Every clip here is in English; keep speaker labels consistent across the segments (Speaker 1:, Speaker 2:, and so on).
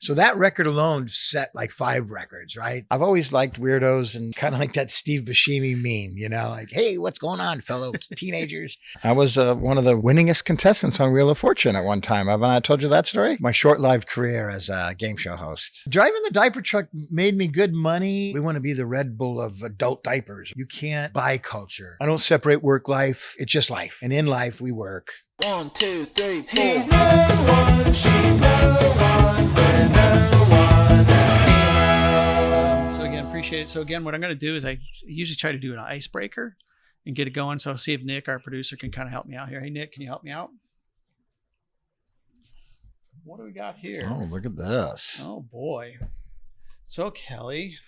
Speaker 1: So that record alone set like 5 records, right? I've always liked weirdos and kind of like that Steve Buscemi meme, you know, like, hey, what's going on, fellow teenagers? I was one of the winningest contestants on Wheel of Fortune at one time. Haven't I told you that story? My short-lived career as a game show host. Driving the diaper truck made me good money. We want to be the Red Bull of adult diapers. You can't buy culture. I don't separate work life. It's just life. And in life, we work.
Speaker 2: 1, 2, 3, 4.
Speaker 3: He's no one, she's no one, we're no one.
Speaker 4: So again, appreciate it. So again, what I'm going to do is I usually try to do an icebreaker and get it going. So I'll see if Nick, our producer, can kind of help me out here. Hey, Nick, can you help me out? What do we got here?
Speaker 1: Oh, look at this.
Speaker 4: Oh, boy. So, Kelly.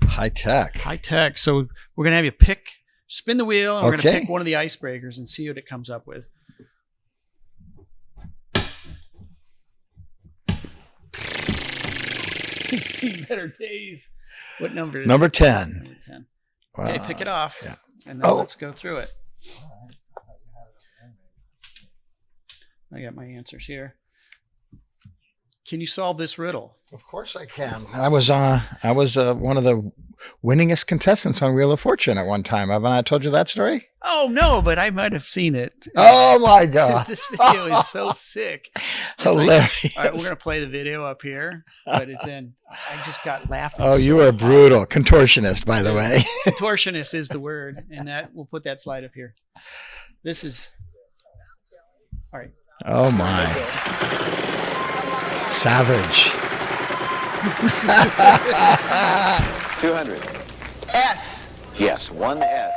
Speaker 1: High tech.
Speaker 4: High tech. So we're going to have you spin the wheel, and we're going to
Speaker 1: Okay.
Speaker 4: pick one of the icebreakers and see what it comes up with. Better days. What number is it?
Speaker 1: Number 10.
Speaker 4: Number 10. Okay, pick it off.
Speaker 1: yeah.
Speaker 4: And then
Speaker 1: Oh.
Speaker 4: let's go through it. I got my answers here. Can you solve this riddle?
Speaker 1: Of course I can. I was one of the winningest contestants on Wheel of Fortune at one time. Haven't I told you that story?
Speaker 4: Oh, no, but I might have seen it.
Speaker 1: Oh my God.
Speaker 4: This video is so sick. It's
Speaker 1: Hilarious.
Speaker 4: All right, we're going to play the video up here, but it's in. I just got laughing.
Speaker 1: Oh, you are brutal. Contortionist, by the way.
Speaker 4: Contortionist is the word, and that we'll put that slide up here. This is. All right.
Speaker 1: Oh my. Savage.
Speaker 5: 200. S. Yes, 1 S.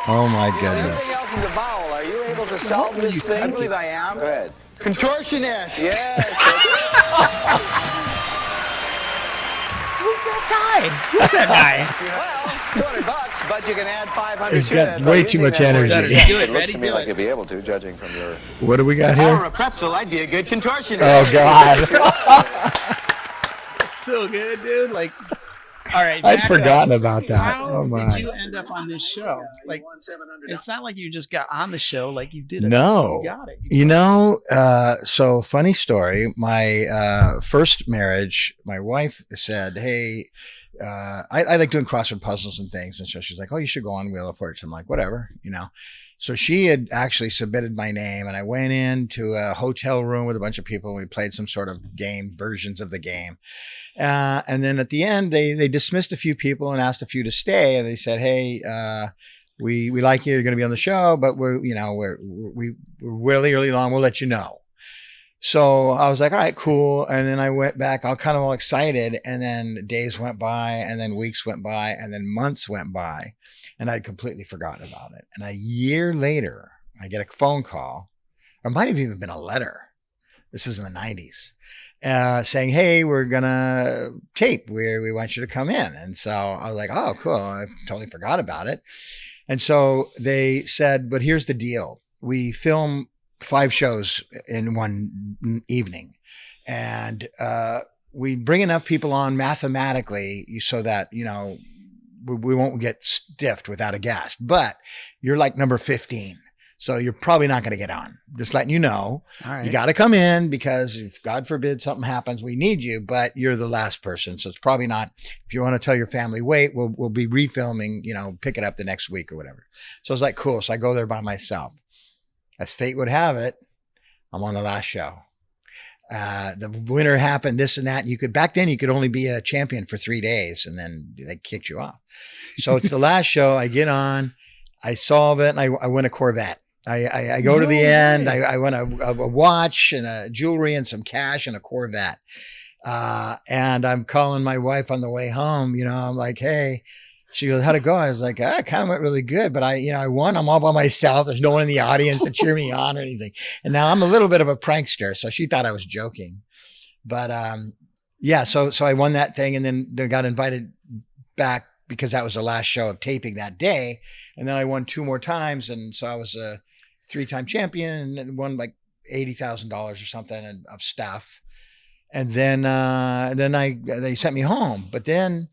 Speaker 1: Oh my
Speaker 5: Everything
Speaker 1: goodness.
Speaker 5: else in the vowel. Are you able to solve this thing? I believe I am. Go ahead. Contortionist. Yes.
Speaker 4: Who's that guy? Who's that guy?
Speaker 5: Well, $200, but you can add 500.
Speaker 1: He's
Speaker 5: to
Speaker 1: got
Speaker 5: that
Speaker 1: way
Speaker 5: by
Speaker 1: too
Speaker 5: using
Speaker 1: much
Speaker 5: that
Speaker 1: energy.
Speaker 5: word.
Speaker 4: Do it.
Speaker 5: It looks
Speaker 4: Ready?
Speaker 5: to me
Speaker 4: Do
Speaker 5: like
Speaker 4: it.
Speaker 5: you'll be able to, judging from your.
Speaker 1: What do we got
Speaker 5: Or
Speaker 1: here?
Speaker 5: a pretzel, I'd be a good contortionist.
Speaker 1: Oh God.
Speaker 4: So good, dude. Like, all right.
Speaker 1: I'd
Speaker 4: back
Speaker 1: forgotten
Speaker 4: up.
Speaker 1: about that.
Speaker 4: How
Speaker 1: Oh
Speaker 4: did
Speaker 1: my.
Speaker 4: you end up on this show? Like, it's not like you just got on the show. Like you did it.
Speaker 1: No.
Speaker 4: You got it.
Speaker 1: You know, so funny story. My first marriage, my wife said, hey, I like doing crossword puzzles and things. And so she's like, oh, you should go on Wheel of Fortune. I'm like, whatever, you know. So she had actually submitted my name, and I went into a hotel room with a bunch of people. And we played some sort of game, versions of the game. And then at the end, they dismissed a few people and asked a few to stay. And they said, hey, we like you. You're going to be on the show, but we're really long. We'll let you know. So I was like, all right, cool. And then I went back, all kind of all excited. And then days went by, and then weeks went by, and then months went by, and I'd completely forgotten about it. And a year later, I get a phone call, or it might have even been a letter. This is in the 90s, saying, hey, we're going to tape. We want you to come in. And so I was like, oh, cool. I totally forgot about it. And so they said, but here's the deal. We film 5 shows in one evening, and we bring enough people on mathematically so that, you know, we won't get stiffed without a guest, but you're like number 15. So you're probably not going to get on. Just letting you know.
Speaker 4: All right.
Speaker 1: You got to come in, because if God forbid something happens, we need you, but you're the last person. So it's probably not, if you want to tell your family, wait, we'll be refilming, you know, pick it up the next week or whatever. So I was like, cool. So I go there by myself. As fate would have it, I'm on the last show. The winner happened, this and that. And back then you could only be a champion for 3 days, and then they kicked you off. So it's the last show. I get on, I solve it, and I win a Corvette. I go to the end. I win a watch and a jewelry and some cash and a Corvette. And I'm calling my wife on the way home. You know, I'm like, hey. She goes, how'd it go? I was like, it kind of went really good, but I won. I'm all by myself. There's no one in the audience to cheer me on or anything. And now I'm a little bit of a prankster, so she thought I was joking. But yeah, so I won that thing, and then got invited back because that was the last show of taping that day. And then I won 2 more times, and so I was a 3-time champion and won like $80,000 or something of stuff. And then they sent me home. But then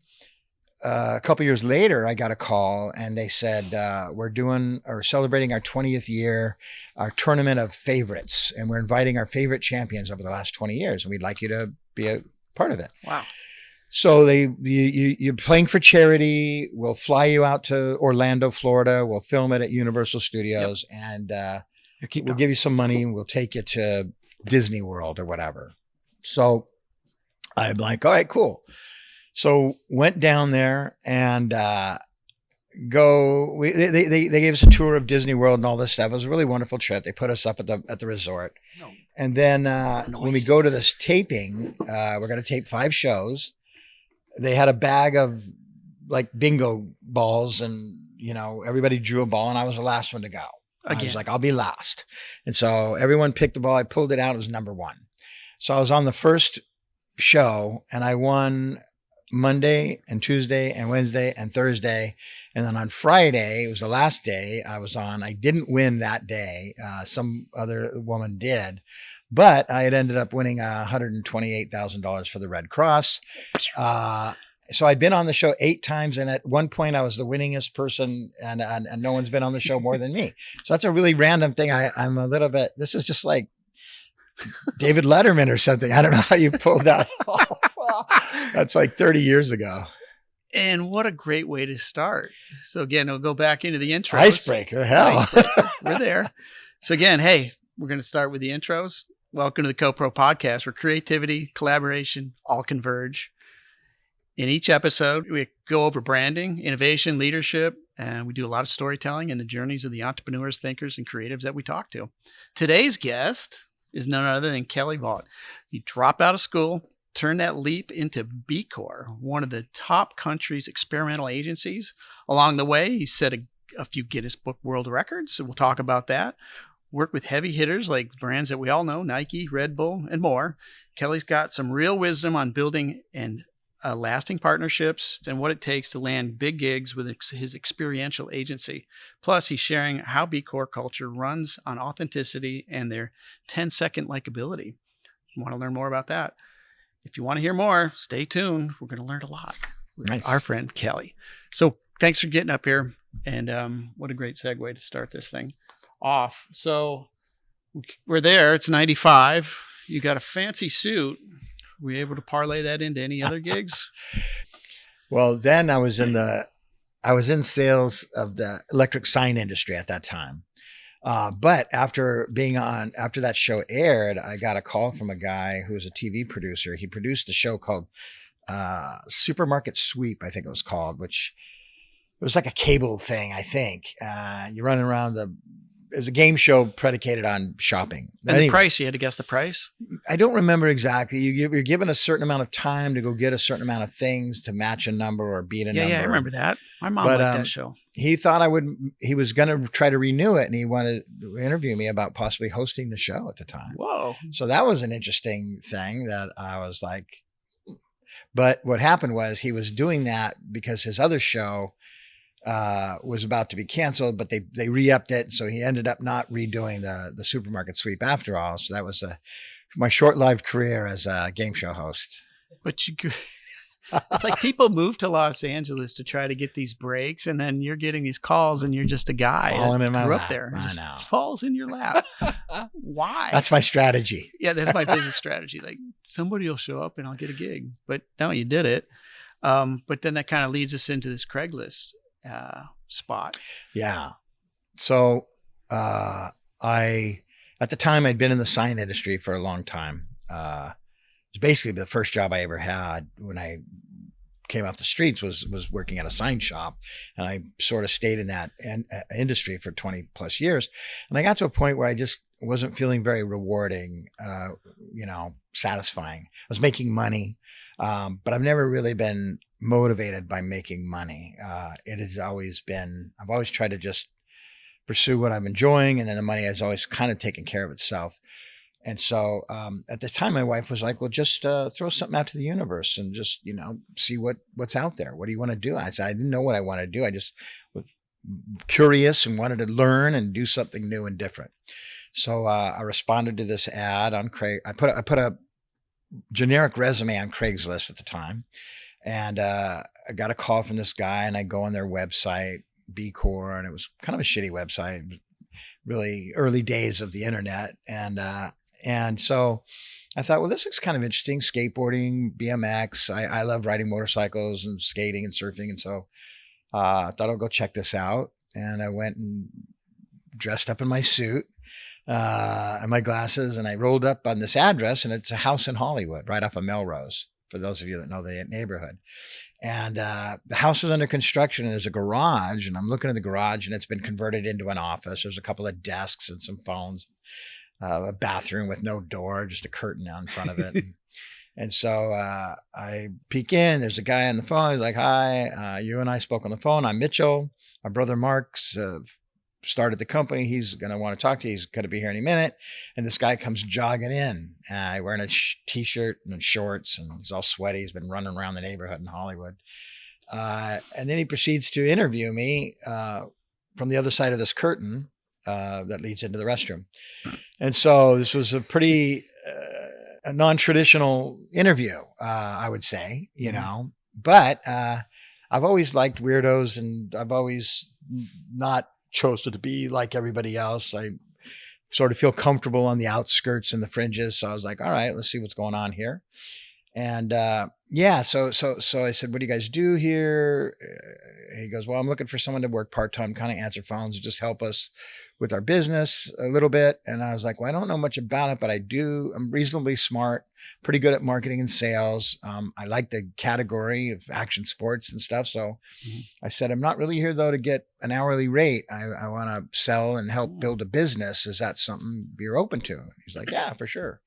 Speaker 1: a couple years later, I got a call, and they said, we're celebrating our 20th year, our tournament of favorites. And we're inviting our favorite champions over the last 20 years. And we'd like you to be a part of it.
Speaker 4: Wow.
Speaker 1: So you're playing for charity. We'll fly you out to Orlando, Florida. We'll film it at Universal Studios, and we'll give you some money. And we'll take you to Disney World or whatever. So I'm like, all right, cool. So went down there and they gave us a tour of Disney World and all this stuff. It was a really wonderful trip. They put us up at the resort. And then when we go to this taping, we're going to tape 5 shows. They had a bag of like bingo balls, and everybody drew a ball, and I was the last one to go. Again. I was like, I'll be last. And so everyone picked the ball. I pulled it out. It was number 1. So I was on the first show, and I won Monday and Tuesday and Wednesday and Thursday. And then on Friday, it was the last day I was on. I didn't win that day. Some other woman did, but I had ended up winning $128,000 for the Red Cross. So I'd been on the show 8 times. And at one point I was the winningest person, and no one's been on the show more than me. So that's a really random thing. I'm a little bit, this is just like David Letterman or something. I don't know how you pulled that off. That's like 30 years ago.
Speaker 4: And what a great way to start. So again, we'll go back into the intros.
Speaker 1: Icebreaker, hell.
Speaker 4: Icebreaker. We're there. So again, hey, we're going to start with the intros. Welcome to the CoPro podcast, where creativity, collaboration, all converge. In each episode, we go over branding, innovation, leadership, and we do a lot of storytelling and the journeys of the entrepreneurs, thinkers, and creatives that we talk to. Today's guest is none other than Kelly Vaught. He dropped out of school, turned that leap into BeCore, one of the top country's experimental agencies. Along the way, he set a few Guinness Book World Records, so we'll talk about that. Worked with heavy hitters like brands that we all know, Nike, Red Bull, and more. Kelly's got some real wisdom on building and lasting partnerships and what it takes to land big gigs with his experiential agency. Plus, he's sharing how BeCore culture runs on authenticity and their 10-second likability. You want to learn more about that? If you want to hear more, stay tuned. We're going to learn a lot with our friend Kelly. So thanks for getting up here. And what a great segue to start this thing off. So we're there. It's 95. You got a fancy suit. Were you able to parlay that into any other gigs?
Speaker 1: Well, then I was in sales of the electric sign industry at that time. But after that show aired, I got a call from a guy who was a TV producer. He produced a show called Supermarket Sweep, I think it was called, which it was like a cable thing, I think. You're running around it was a game show predicated on shopping.
Speaker 4: And anyway, the price, you had to guess the price?
Speaker 1: I don't remember exactly. You're given a certain amount of time to go get a certain amount of things to match a number or beat a number.
Speaker 4: Yeah, I remember that. My mom liked that show.
Speaker 1: He thought he was going to try to renew it, and he wanted to interview me about possibly hosting the show at the time.
Speaker 4: Whoa.
Speaker 1: So that was an interesting thing that I was like, but what happened was he was doing that because his other show was about to be canceled, but they re-upped it. So he ended up not redoing the Supermarket Sweep after all. So that was my short-lived career as a game show host.
Speaker 4: But it's like people move to Los Angeles to try to get these breaks, and then you're getting these calls, and you're just a guy
Speaker 1: falling in my
Speaker 4: grew
Speaker 1: lap.
Speaker 4: Up there.
Speaker 1: I
Speaker 4: just
Speaker 1: know.
Speaker 4: Falls in your lap. Why?
Speaker 1: That's my strategy.
Speaker 4: Yeah, that's my business strategy. Like somebody will show up and I'll get a gig. But no, you did it. But then that kind of leads us into this Craigslist spot.
Speaker 1: Yeah. So at the time I'd been in the sign industry for a long time. It was basically the first job I ever had when I came off the streets was working at a sign shop, and I sort of stayed in that industry for 20 plus years. And I got to a point where I just wasn't feeling very rewarding, satisfying. I was making money, but I've never really been motivated by making money. It has always been, I've always tried to just pursue what I'm enjoying, and then the money has always kind of taken care of itself. And so at the time, my wife was like, well, just throw something out to the universe and just, see what's out there. What do you want to do? I said, I didn't know what I wanted to do. I just was curious and wanted to learn and do something new and different. So I responded to this ad on I put a generic resume on Craigslist at the time. And I got a call from this guy, and I go on their website, BCore, and it was kind of a shitty website, really early days of the internet. And And so I thought, well, this looks kind of interesting. Skateboarding, BMX. I love riding motorcycles and skating and surfing. And so I thought I'll go check this out. And I went and dressed up in my suit and my glasses. And I rolled up on this address, and it's a house in Hollywood, right off of Melrose, for those of you that know the neighborhood. And the house is under construction, and there's a garage. And I'm looking at the garage, and it's been converted into an office. There's a couple of desks and some phones. A bathroom with no door, just a curtain out in front of it. And so I peek in. There's a guy on the phone. He's like, hi, you and I spoke on the phone. I'm Mitchell. My brother Mark's started the company. He's going to want to talk to you. He's going to be here any minute. And this guy comes jogging in, wearing a t-shirt and shorts, and he's all sweaty. He's been running around the neighborhood in Hollywood. And then he proceeds to interview me from the other side of this curtain that leads into the restroom. And so this was a pretty a non-traditional interview, I would say, but I've always liked weirdos, and I've always not chosen to be like everybody else. I sort of feel comfortable on the outskirts and the fringes. So I was like, all right, let's see what's going on here. And so I said, what do you guys do here? He goes, well, I'm looking for someone to work part-time, kind of answer phones, just help us with our business a little bit. And I was like, well, I don't know much about it, but I'm reasonably smart, pretty good at marketing and sales. I like the category of action sports and stuff. So I said, I'm not really here though to get an hourly rate. I want to sell and help build a business. Is that something you're open to? He's like, yeah, for sure.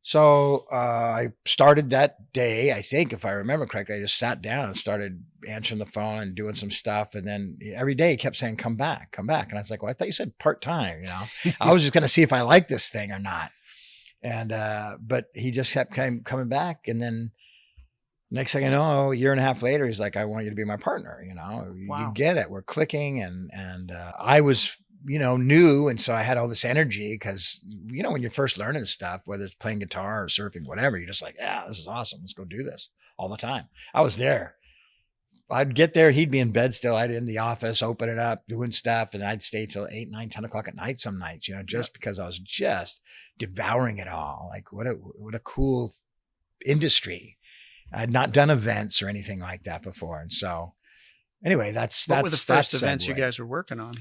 Speaker 1: So I started that day, I think, if I remember correctly, I just sat down and started answering the phone and doing some stuff. And then every day he kept saying, come back. And I was like, well, I thought you said part-time, I was just going to see if I like this thing or not. And, but he just kept coming back. And then next thing I know, a year and a half later, he's like, I want you to be my partner.
Speaker 4: Wow.
Speaker 1: You get it. We're clicking. And I was new. And so I had all this energy because, when you're first learning stuff, whether it's playing guitar or surfing, whatever, you're just like, yeah, this is awesome. Let's go do this all the time. I was there. I'd get there. He'd be in bed still. I'd in the office, open it up, doing stuff. And I'd stay till 8, 9, 10 o'clock at night some nights, just because I was just devouring it all. Like what a cool industry. I had not done events or anything like that before. And so anyway, what
Speaker 4: were the first events you guys were working on?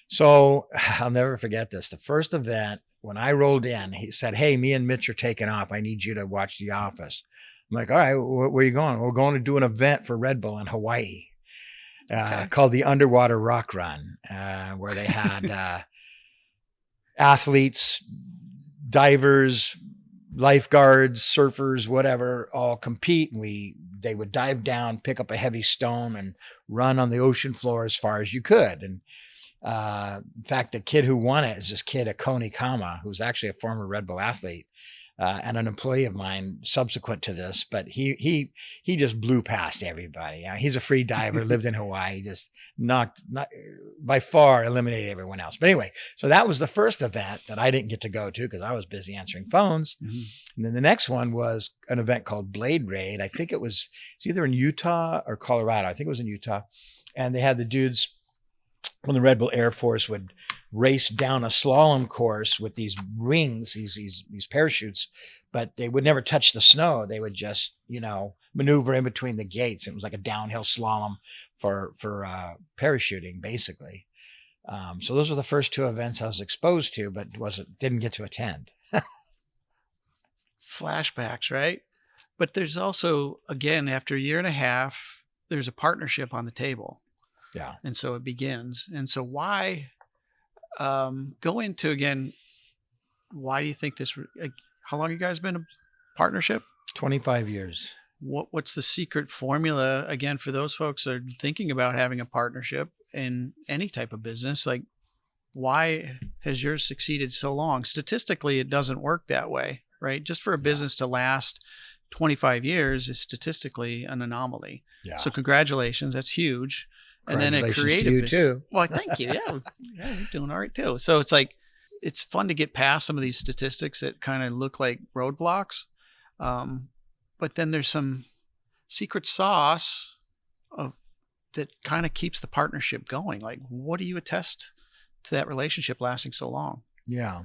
Speaker 1: So I'll never forget this. The first event, when I rolled in, he said, hey, me and Mitch are taking off. I need you to watch The Office. I'm like, all right, where are you going? We're going to do an event for Red Bull in Hawaii called the Underwater Rock Run, where they had athletes, divers, lifeguards, surfers, whatever, all compete. And they would dive down, pick up a heavy stone, and run on the ocean floor as far as you could. And in fact, the kid who won it is this kid, Akoni Kama, who's actually a former Red Bull athlete and an employee of mine subsequent to this. But he just blew past everybody. He's a free diver, lived in Hawaii, just not by far eliminated everyone else. But anyway, so that was the first event that I didn't get to go to because I was busy answering phones. Mm-hmm. And then the next one was an event called Blade Raid. I think it's either in Utah or Colorado. I think it was in Utah. And they had the dudes from the Red Bull Air Force would race down a slalom course with these wings, these parachutes, but they would never touch the snow. They would just, maneuver in between the gates. It was like a downhill slalom for parachuting, basically. So those were the first two events I was exposed to, but didn't get to attend.
Speaker 4: Flashbacks, right? But there's also, again, after a year and a half, there's a partnership on the table.
Speaker 1: Yeah.
Speaker 4: And so it begins. And so why go into, again, why do you think this, how long have you guys been a partnership?
Speaker 1: 25 years.
Speaker 4: What's the secret formula, again, for those folks that are thinking about having a partnership in any type of business? Like, why has yours succeeded so long? Statistically, it doesn't work that way, right? Just for a business to last 25 years is statistically an anomaly. Yeah. So congratulations. That's huge. And then a creative
Speaker 1: to you too.
Speaker 4: Well, thank you. Yeah, you're doing all right too. So it's like, it's fun to get past some of these statistics that kind of look like roadblocks. But then there's some secret sauce that kind of keeps the partnership going. Like, what do you attest to that relationship lasting so long?
Speaker 1: Yeah.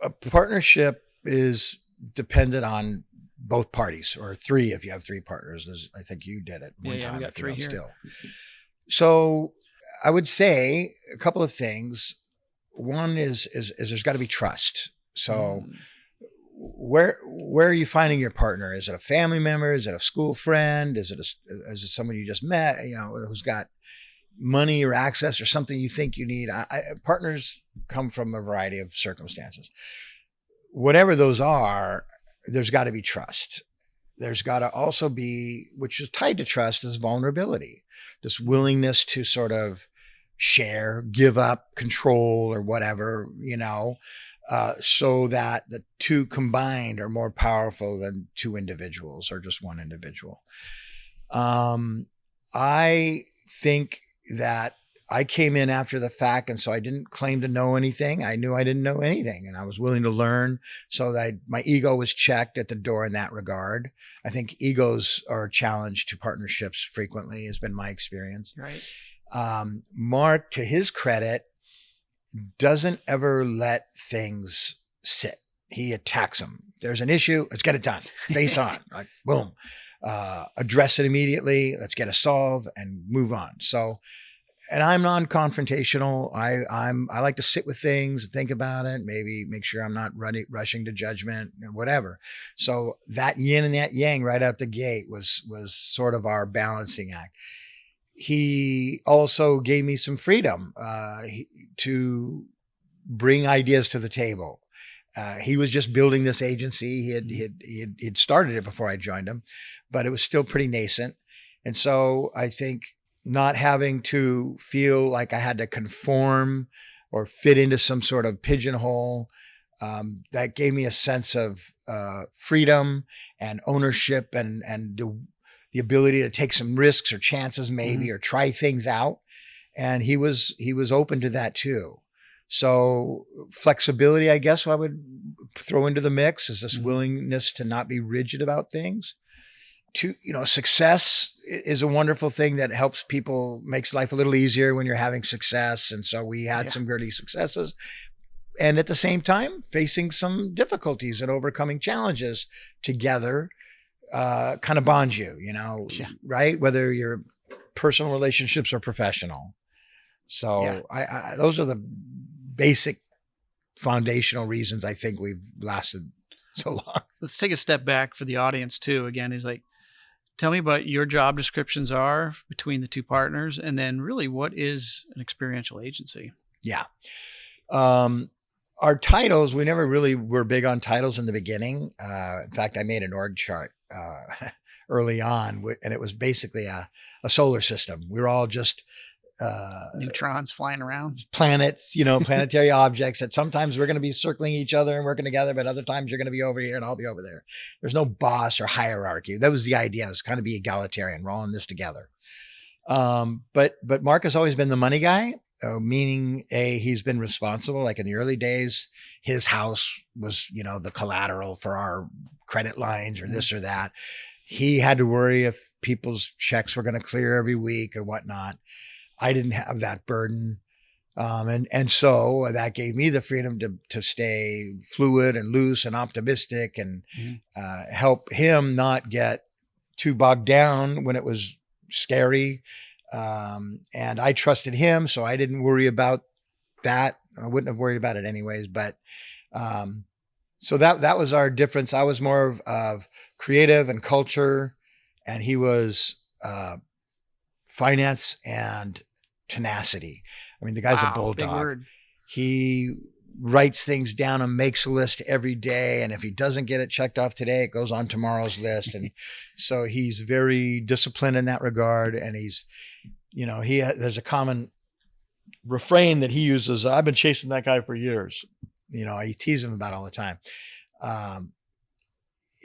Speaker 1: A partnership is dependent on both parties, or three if you have three partners. I think you did it one
Speaker 4: Yeah,
Speaker 1: time.
Speaker 4: we got
Speaker 1: if you
Speaker 4: three
Speaker 1: don't
Speaker 4: here.
Speaker 1: Still. So I would say a couple of things. One is there's got to be trust. So where are you finding your partner? Is it a family member? Is it a school friend? Is it someone you just met, who's got money or access or something you think you need? Partners come from a variety of circumstances. Whatever those are, there's got to be trust. There's got to also be, which is tied to trust, is vulnerability, this willingness to sort of share, give up control or whatever, so that the two combined are more powerful than two individuals or just one individual. I think that I came in after the fact, and so I didn't claim to know anything. I knew I didn't know anything, and I was willing to learn, so that my ego was checked at the door in that regard. I think egos are a challenge to partnerships frequently, has been my experience.
Speaker 4: Right.
Speaker 1: Mark, to his credit, doesn't ever let things sit. He attacks them. There's an issue, let's get it done. Face on, like boom. Address it immediately. Let's get a solve and move on. So, and I'm non-confrontational. I like to sit with things, think about it, maybe make sure I'm not rushing to judgment, whatever. So that yin and that yang right out the gate was sort of our balancing act. He also gave me some freedom to bring ideas to the table. He was just building this agency. He'd started it before I joined him, but it was still pretty nascent. And so I think not having to feel like I had to conform or fit into some sort of pigeonhole, that gave me a sense of freedom and ownership and the ability to take some risks or chances maybe, or try things out. And he was open to that too. So flexibility, I guess I would throw into the mix, is this willingness to not be rigid about things. Success is a wonderful thing that helps people, makes life a little easier when you're having success. And so we had some early successes, and at the same time facing some difficulties and overcoming challenges together, kind of bonds you, right? Whether your personal relationships or professional. So I those are the basic foundational reasons I think we've lasted so long.
Speaker 4: Let's take a step back for the audience too. Again, he's like, tell me what your job descriptions are between the two partners, and then really what is an experiential agency?
Speaker 1: Yeah. Our titles, we never really were big on titles in the beginning. In fact, I made an org chart early on, and it was basically a solar system. We were all just
Speaker 4: neutrons flying around,
Speaker 1: planets, planetary objects that sometimes we're going to be circling each other and working together, but other times you're going to be over here and I'll be over there. There's no boss or hierarchy. That was the idea. It was kind of be egalitarian. We're all in this together. But Mark has always been the money guy, meaning he's been responsible. Like in the early days, his house was, the collateral for our credit lines or this or that. He had to worry if people's checks were going to clear every week or whatnot. I didn't have that burden. And so that gave me the freedom to stay fluid and loose and optimistic and help him not get too bogged down when it was scary. And I trusted him, so I didn't worry about that. I wouldn't have worried about it anyways. But so that was our difference. I was more of creative and culture, and he was finance and tenacity. I mean, the guy's a bulldog. He writes things down and makes a list every day. And if he doesn't get it checked off today, it goes on tomorrow's list. And so he's very disciplined in that regard. And he's, there's a common refrain that he uses. I've been chasing that guy for years. I tease him about all the time.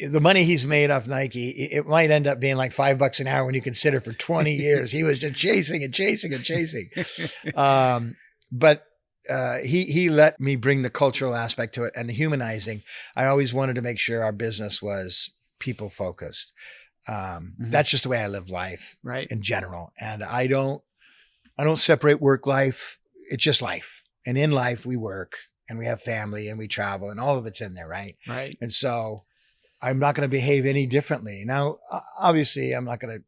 Speaker 1: The money he's made off Nike, it might end up being like $5 an hour when you consider for 20 years. He was just chasing and chasing and chasing. But he let me bring the cultural aspect to it and the humanizing. I always wanted to make sure our business was people focused. That's just the way I live life,
Speaker 4: right,
Speaker 1: in general. And I don't separate work life. It's just life. And in life we work, and we have family and we travel and all of it's in there. Right.
Speaker 4: Right.
Speaker 1: And so I'm not going to behave any differently. Now, obviously I'm not going to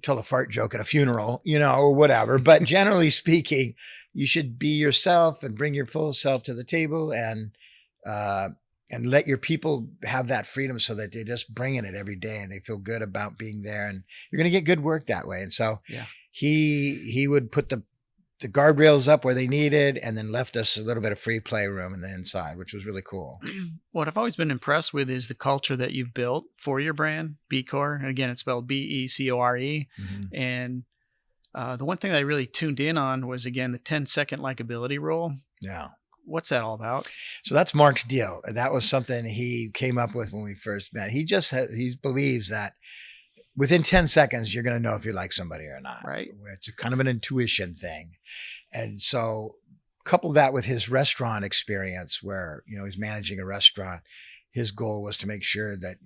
Speaker 1: tell a fart joke at a funeral, or whatever, but generally speaking, you should be yourself and bring your full self to the table and let your people have that freedom so that they just bring in it every day and they feel good about being there, and you're going to get good work that way. And so he would put the guardrails up where they needed and then left us a little bit of free play room in the inside, which was really cool.
Speaker 4: What I've always been impressed with is the culture that you've built for your brand, BeCore. And again, it's spelled BeCore.
Speaker 1: Mm-hmm.
Speaker 4: And the one thing that I really tuned in on was, again, the 10-second likability rule.
Speaker 1: Yeah.
Speaker 4: What's that all about?
Speaker 1: So that's Mark's deal. That was something he came up with when we first met. He believes that within 10 seconds, you're going to know if you like somebody or not.
Speaker 4: Right.
Speaker 1: It's kind of an intuition thing. And so couple that with his restaurant experience where, he's managing a restaurant. His goal was to make sure that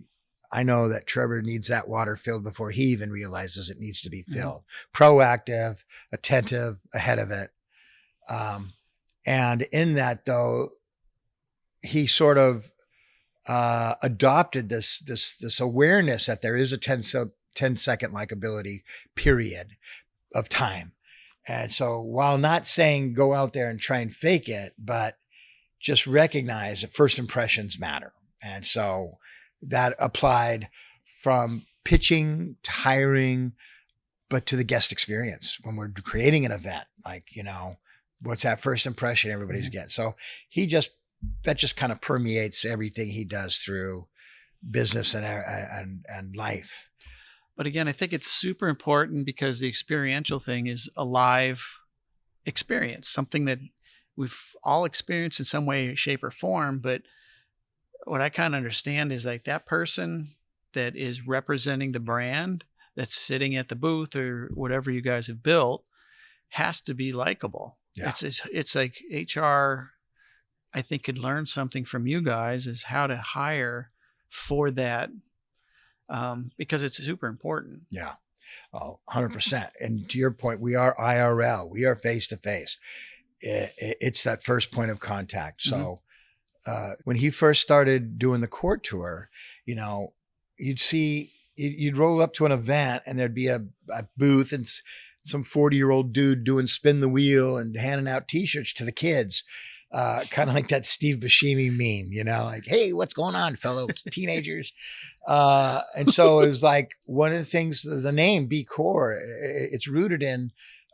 Speaker 1: I know that Trevor needs that water filled before he even realizes it needs to be filled. Mm-hmm. Proactive, attentive, ahead of it. And in that, though, he sort of adopted this awareness that there is a 10-second likability period of time. And so while not saying go out there and try and fake it, but just recognize that first impressions matter. And so that applied from pitching to hiring, but to the guest experience when we're creating an event, like, what's that first impression everybody's getting? So that just kind of permeates everything he does through business and life.
Speaker 4: But again, I think it's super important because the experiential thing is a live experience, something that we've all experienced in some way, shape, or form. But what I kind of understand is like that person that is representing the brand that's sitting at the booth or whatever you guys have built has to be likable. Yeah. It's like HR, I think, could learn something from you guys is how to hire for that. Because it's super important.
Speaker 1: Yeah. 100%. And to your point, we are IRL. We are face-to-face. It's that first point of contact. So when he first started doing the court tour, you'd roll up to an event and there'd be a booth and some 40-year-old dude doing spin the wheel and handing out T-shirts to the kids. Kind of like that Steve Buscemi meme, like, hey, what's going on, fellow teenagers? And so it was like one of the things, the name BeCore, it's rooted in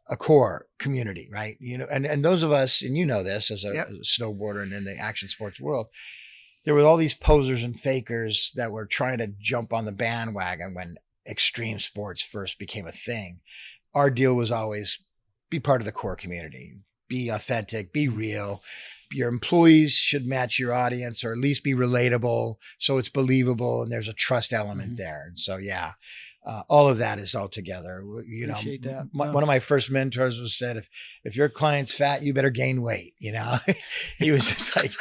Speaker 1: a core community, right? And those of us, and this as a snowboarder and in the action sports world, there were all these posers and fakers that were trying to jump on the bandwagon when extreme sports first became a thing. Our deal was always be part of the core community. Be authentic, be real. Your employees should match your audience or at least be relatable so it's believable and there's a trust element there. And so, all of that is all together.
Speaker 4: Appreciate that.
Speaker 1: One of my first mentors was said, if your client's fat, you better gain weight. He was just like,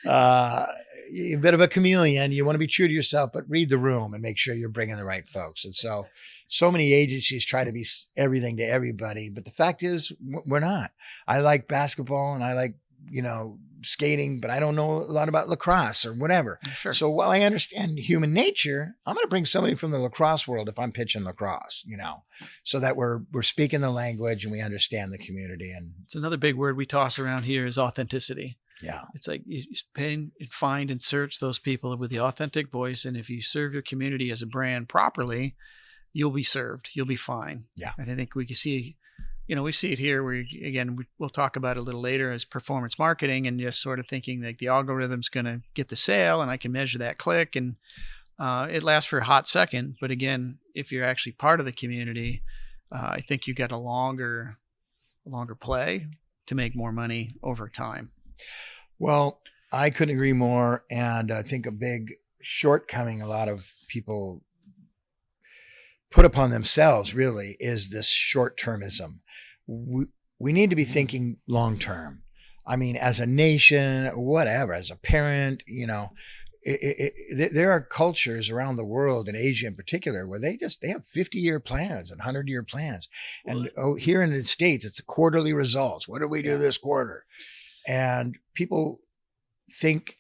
Speaker 1: a bit of a chameleon. You want to be true to yourself, but read the room and make sure you're bringing the right folks. And so many agencies try to be everything to everybody, but the fact is we're not. I like basketball and I like, skating, but I don't know a lot about lacrosse or whatever.
Speaker 4: Sure.
Speaker 1: So while I understand human nature, I'm going to bring somebody from the lacrosse world if I'm pitching lacrosse, so that we're speaking the language and we understand the community. And
Speaker 4: it's another big word we toss around here is authenticity.
Speaker 1: Yeah.
Speaker 4: It's like you find and search those people with the authentic voice. And if you serve your community as a brand properly, you'll be served. You'll be fine.
Speaker 1: Yeah.
Speaker 4: And I think we can see, we see it here where, again, we'll talk about it a little later as performance marketing and just sort of thinking like the algorithm's going to get the sale and I can measure that click and it lasts for a hot second. But again, if you're actually part of the community, I think you get a longer play to make more money over time.
Speaker 1: Well, I couldn't agree more. And I think a big shortcoming a lot of people put upon themselves really is this short-termism. We need to be thinking long-term. I mean, as a nation, whatever, as a parent, there are cultures around the world, in Asia in particular, where they have 50-year plans and 100-year plans. And here in the States, it's quarterly results. What did we do this quarter? And people think,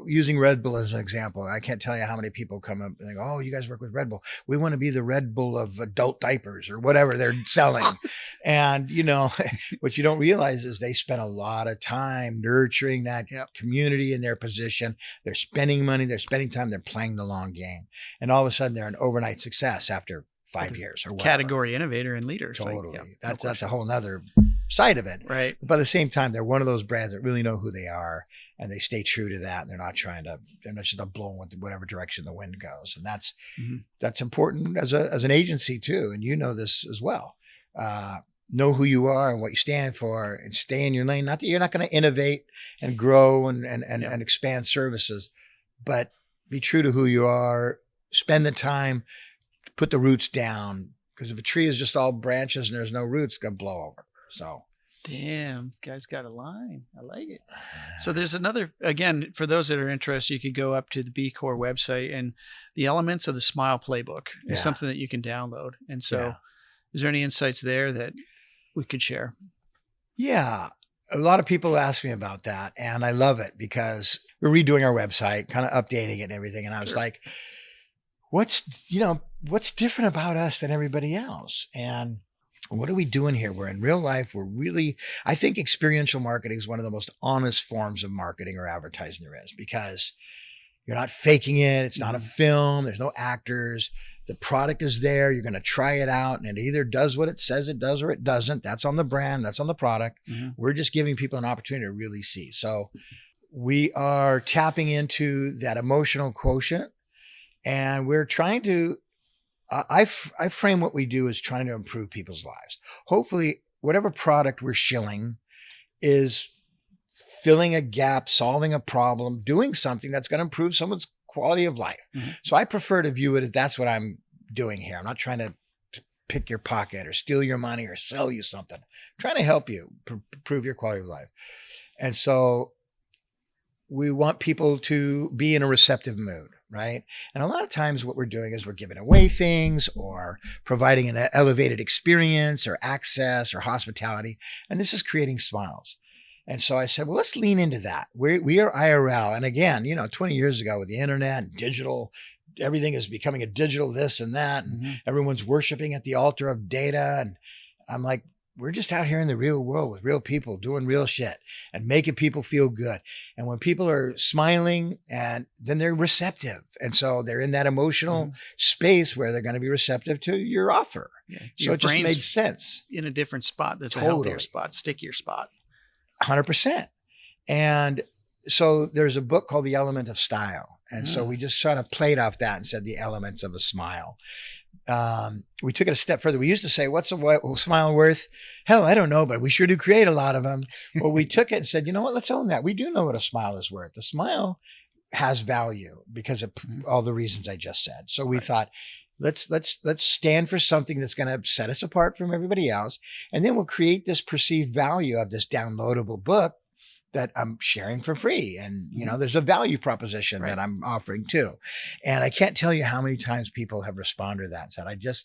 Speaker 1: using Red Bull as an example, I can't tell you how many people come up and go, oh, you guys work with Red Bull. We want to be the Red Bull of adult diapers or whatever they're selling. And, what you don't realize is they spend a lot of time nurturing that community in their position. They're spending money, they're spending time, they're playing the long game. And all of a sudden they're an overnight success after 5 years or whatever.
Speaker 4: Category innovator and leaders.
Speaker 1: Totally.
Speaker 4: Like,
Speaker 1: That's a whole nother side of it.
Speaker 4: Right.
Speaker 1: But at the same time, they're one of those brands that really know who they are and they stay true to that. And they're not just blowing with whatever direction the wind goes. And that's important as an agency too. And you know this as well. Know who you are and what you stand for and stay in your lane. Not that you're not going to innovate and grow and expand services, but be true to who you are, spend the time, put the roots down. Because if a tree is just all branches and there's no roots, it's going to blow over. So,
Speaker 4: damn, guy's got a line. I like it. So there's another, again, for those that are interested, you could go up to the BeCore website, and the elements of the Smile Playbook is something that you can download. And so is there any insights there that we could share? Yeah.
Speaker 1: A lot of people ask me about that, and I love it because we're redoing our website, kind of updating it and everything. And I was like, what's different about us than everybody else? And what are we doing here? We're in real life. I think experiential marketing is one of the most honest forms of marketing or advertising there is, because you're not faking it. It's not a film. There's no actors. The product is there. You're going to try it out, and it either does what it says it does or it doesn't. That's on the brand. That's on the product. We're just giving people an opportunity to really see. So we are tapping into that emotional quotient, and we're trying to, I frame what we do as trying to improve people's lives. Hopefully, whatever product we're shilling is filling a gap, solving a problem, doing something that's going to improve someone's quality of life. So I prefer to view it as that's what I'm doing here. I'm not trying to pick your pocket or steal your money or sell you something. I'm trying to help you improve your quality of life. And so we want people to be in a receptive mood, right? And a lot of times what we're doing is we're giving away things or providing an elevated experience or access or hospitality. And this is creating smiles. And so I said, well, let's lean into that. We are IRL. And again, 20 years ago with the internet and digital, everything is becoming a digital this and that. And everyone's worshiping at the altar of data. And I'm like, we're just out here in the real world with real people doing real shit and making people feel good. And when people are smiling, and then they're receptive. And so they're in that emotional space where they're going to be receptive to your offer. Yeah. So it just made sense.
Speaker 4: In a different spot. That's a healthier spot, stickier spot.
Speaker 1: 100%. And so there's a book called The Element of Style. And so we just sort of played off that and said the elements of a smile. We took it a step further. We used to say, what's a smile worth? Hell, I don't know, but we sure do create a lot of them. Well, we took it and said, you know what, let's own that. We do know what a smile is worth. The smile has value because of all the reasons I just said. So we thought, let's stand for something that's going to set us apart from everybody else. And then we'll create this perceived value of this downloadable book that I'm sharing for free. And, there's a value proposition that I'm offering too. And I can't tell you how many times people have responded to that and said,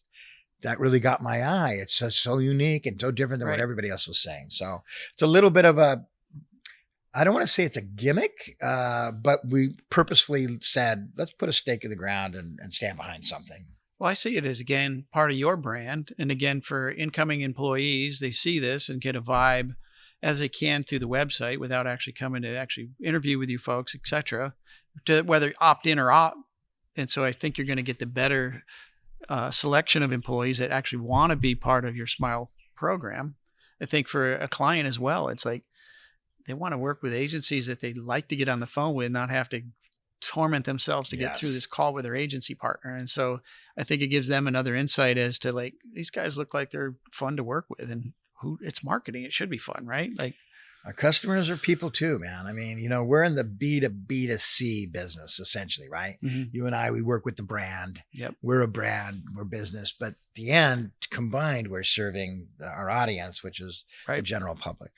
Speaker 1: that really got my eye. It's so unique and so different than what everybody else was saying. So it's a little bit of I don't want to say it's a gimmick, but we purposefully said, let's put a stake in the ground and stand behind something.
Speaker 4: Well, I see it as, again, part of your brand. And again, for incoming employees, they see this and get a vibe as they can through the website without actually coming to actually interview with you folks, et cetera, to whether opt in or opt. And so I think you're going to get the better selection of employees that actually want to be part of your Smile program. I think for a client as well, it's like they want to work with agencies that they like to get on the phone with, not have to torment themselves to get through this call with their agency partner. And so I think it gives them another insight as to, like, these guys look like they're fun to work with, and it's marketing. It should be fun, right? Like,
Speaker 1: our customers are people too, man. I mean, we're in the B2B2C business essentially, right? You and I, we work with the brand.
Speaker 4: Yep.
Speaker 1: We're a brand, we're business, but at the end combined, we're serving our audience, which is the general public.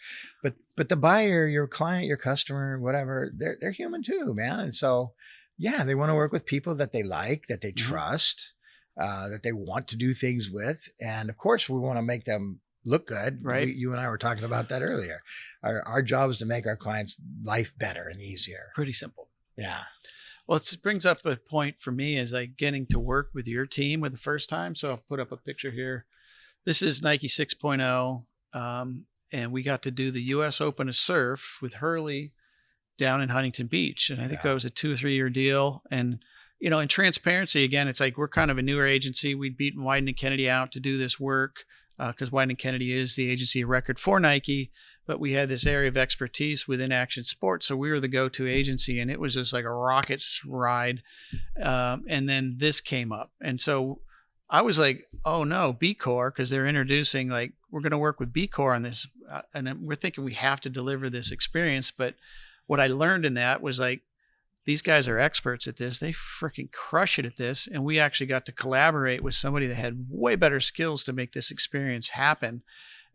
Speaker 1: But the buyer, your client, your customer, whatever, they're human too, man. And so, they want to work with people that they like, that they trust, that they want to do things with. And of course, we want to make them look good.
Speaker 4: Right.
Speaker 1: You and I were talking about that earlier. Our job is to make our clients' life better and easier.
Speaker 4: Pretty simple.
Speaker 1: Yeah.
Speaker 4: Well, it brings up a point for me is like getting to work with your team for the first time. So I'll put up a picture here. This is Nike 6.0. And we got to do the U.S. Open of Surf with Hurley down in Huntington Beach. And I think that was a 2 or 3 year deal. And, you know, in transparency, again, it's like we're kind of a newer agency. We'd beaten Wieden and Kennedy out to do this work because Wieden and Kennedy is the agency of record for Nike. But we had this area of expertise within action sports. So we were the go-to agency, and it was just like a rockets ride. And then this came up. And so I was like, oh no, BeCore, because they're introducing, like, we're going to work with BeCore on this. And we're thinking we have to deliver this experience. But what I learned in that was like, these guys are experts at this. They freaking crush it at this. And we actually got to collaborate with somebody that had way better skills to make this experience happen.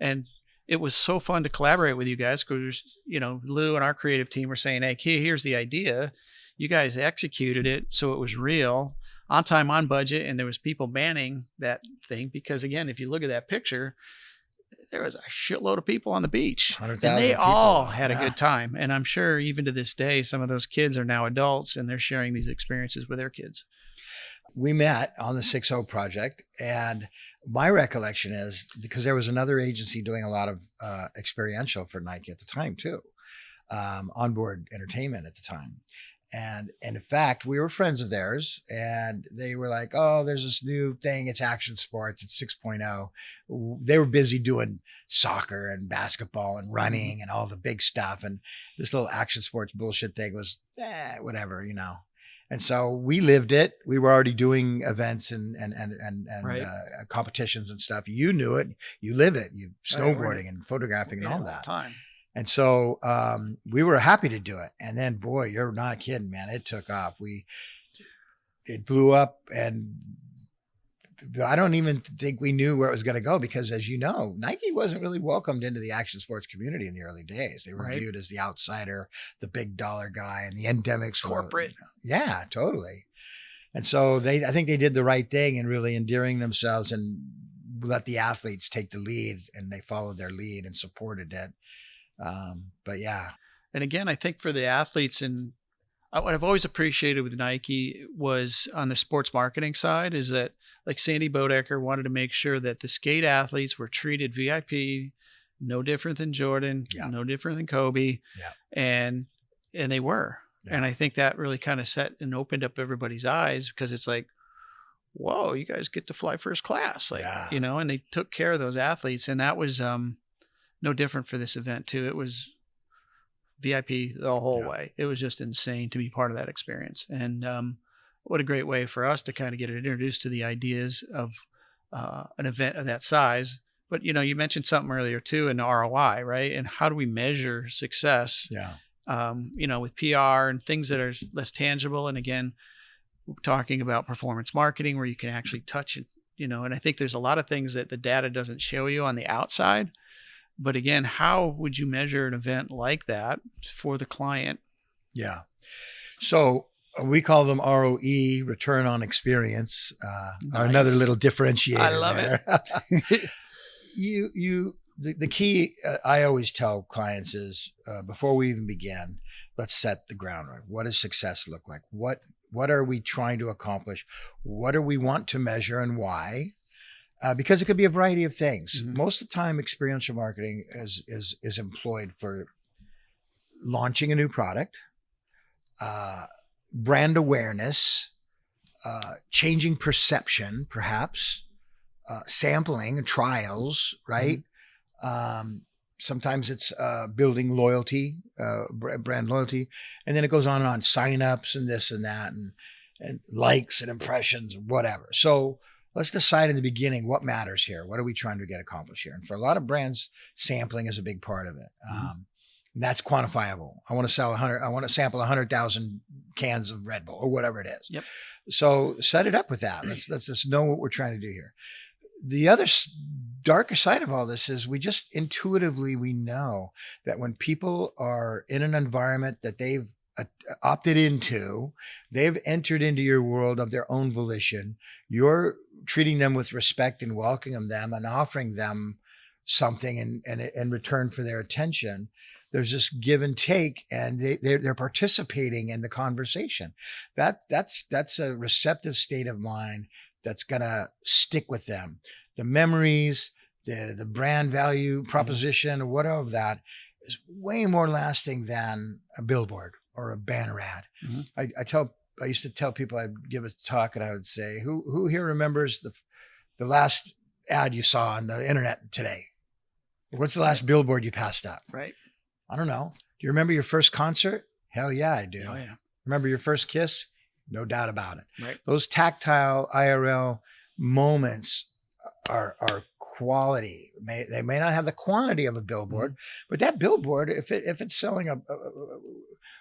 Speaker 4: And it was so fun to collaborate with you guys because, you know, Lou and our creative team were saying, hey, here's the idea. You guys executed it. So it was real, on time, on budget. And there was people manning that thing because, again, if you look at that picture, there was a shitload of people on the beach and they
Speaker 1: people.
Speaker 4: all had a good time. And I'm sure even to this day, some of those kids are now adults and they're sharing these experiences with their kids.
Speaker 1: We met on the 6.0 project, and my recollection is because there was another agency doing a lot of experiential for Nike at the time too, onboard entertainment at the time. And in fact, we were friends of theirs, and they were like, oh, there's this new thing. It's action sports. It's 6.0. They were busy doing soccer and basketball and running and all the big stuff. And this little action sports bullshit thing was whatever, you know. And so we lived it. We were already doing events and
Speaker 4: Right.
Speaker 1: Competitions and stuff. You knew it. You live it. You snowboarding and photographing and all
Speaker 4: the
Speaker 1: that.
Speaker 4: time.
Speaker 1: And so we were happy to do it. And then, boy, you're not kidding, man. It took off. It blew up, and I don't even think we knew where it was going to go because, as you know, Nike wasn't really welcomed into the action sports community in the early days. They were viewed as the outsider, the big dollar guy, and the endemics
Speaker 4: Corporate.
Speaker 1: Yeah, totally. And so I think they did the right thing in really endearing themselves and let the athletes take the lead, and they followed their lead and supported it. But yeah.
Speaker 4: And again, I think for the athletes, and what I've always appreciated with Nike was on the sports marketing side is that, like, Sandy Bodecker wanted to make sure that the skate athletes were treated VIP, no different than Jordan, no different than Kobe.
Speaker 1: Yeah.
Speaker 4: And they were.
Speaker 1: Yeah.
Speaker 4: And I think that really kind of set and opened up everybody's eyes because it's like, whoa, you guys get to fly first class. Like, you know, and they took care of those athletes. And that was no different for this event too. It was VIP the whole way. It was just insane to be part of that experience. And what a great way for us to kind of get introduced to the ideas of an event of that size. But, you know, you mentioned something earlier too, in ROI, right? And how do we measure success?
Speaker 1: Yeah.
Speaker 4: You know, with PR and things that are less tangible. And again, we're talking about performance marketing where you can actually touch it, you know, and I think there's a lot of things that the data doesn't show you on the outside. But again, how would you measure an event like that for the client? Yeah.
Speaker 1: So we call them ROE, return on experience,
Speaker 4: Nice.
Speaker 1: Another little differentiator.
Speaker 4: I love
Speaker 1: it. The key I always tell clients is before we even begin, let's set the groundwork. What does success look like? What are we trying to accomplish? What do we want to measure and why? Because it could be a variety of things.
Speaker 4: Mm-hmm.
Speaker 1: Most of the time, experiential marketing is employed for launching a new product, brand awareness, changing perception, perhaps, sampling, trials, right? Sometimes it's building loyalty, brand loyalty, and then it goes on and on, signups and this and that, and likes and impressions, whatever. So let's decide in the beginning what matters here. What are we trying to get accomplished here? And for a lot of brands, sampling is a big part of it. That's quantifiable. I want to sample 100,000 cans of Red Bull or whatever it is.
Speaker 4: Yep.
Speaker 1: So set it up with that. Let's just know what we're trying to do here. The other darker side of all this is we just intuitively, we know that when people are in an environment that they've opted into, they've entered into your world of their own volition, you're treating them with respect and welcoming them and offering them something and in return for their attention. There's this give and take, and they're participating in the conversation. That's a receptive state of mind that's gonna stick with them. The memories, the brand value proposition, or whatever of that is way more lasting than a billboard or a banner ad. I used to tell people, I'd give a talk and I would say, who here remembers the last ad you saw on the internet today? What's the last billboard you passed up?
Speaker 4: Right.
Speaker 1: I don't know. Do you remember your first concert? Hell yeah, I do.
Speaker 4: Oh yeah.
Speaker 1: Remember your first kiss? No doubt about it.
Speaker 4: Right.
Speaker 1: Those tactile IRL moments are quality. They may not have the quantity of a billboard, but that billboard, if it's selling a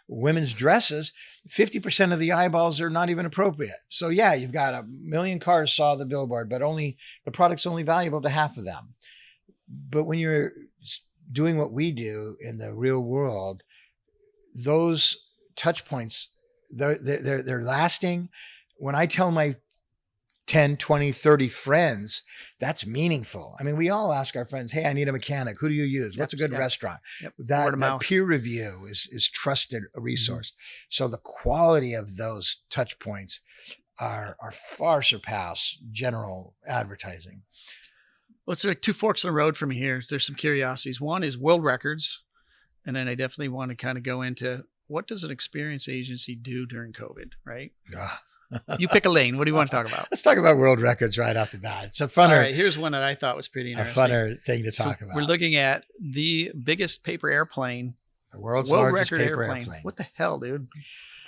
Speaker 1: women's dresses, 50% of the eyeballs are not even appropriate. So yeah, you've got 1 million cars saw the billboard, but only the product's only valuable to half of them. But when you're doing what we do in the real world, those touch points, they're lasting. When I tell my 10, 20, 30 friends, that's meaningful. I mean, we all ask our friends, hey, I need a mechanic. Who do you use? What's a good restaurant? That peer review is trusted a resource. So the quality of those touch points are far surpass general advertising.
Speaker 4: Well, it's like two forks in the road for me here. There's some curiosities. One is world records. And then I definitely want to kind of go into what does an experience agency do during COVID, right? You pick a lane. What do you want to talk about?
Speaker 1: Let's talk about world records right off the bat. It's a funner.
Speaker 4: All right, here's one that I thought was pretty interesting.
Speaker 1: A funner thing to talk about.
Speaker 4: We're looking at the biggest paper airplane.
Speaker 1: The world's
Speaker 4: world
Speaker 1: largest
Speaker 4: record
Speaker 1: paper
Speaker 4: airplane. What the hell, dude?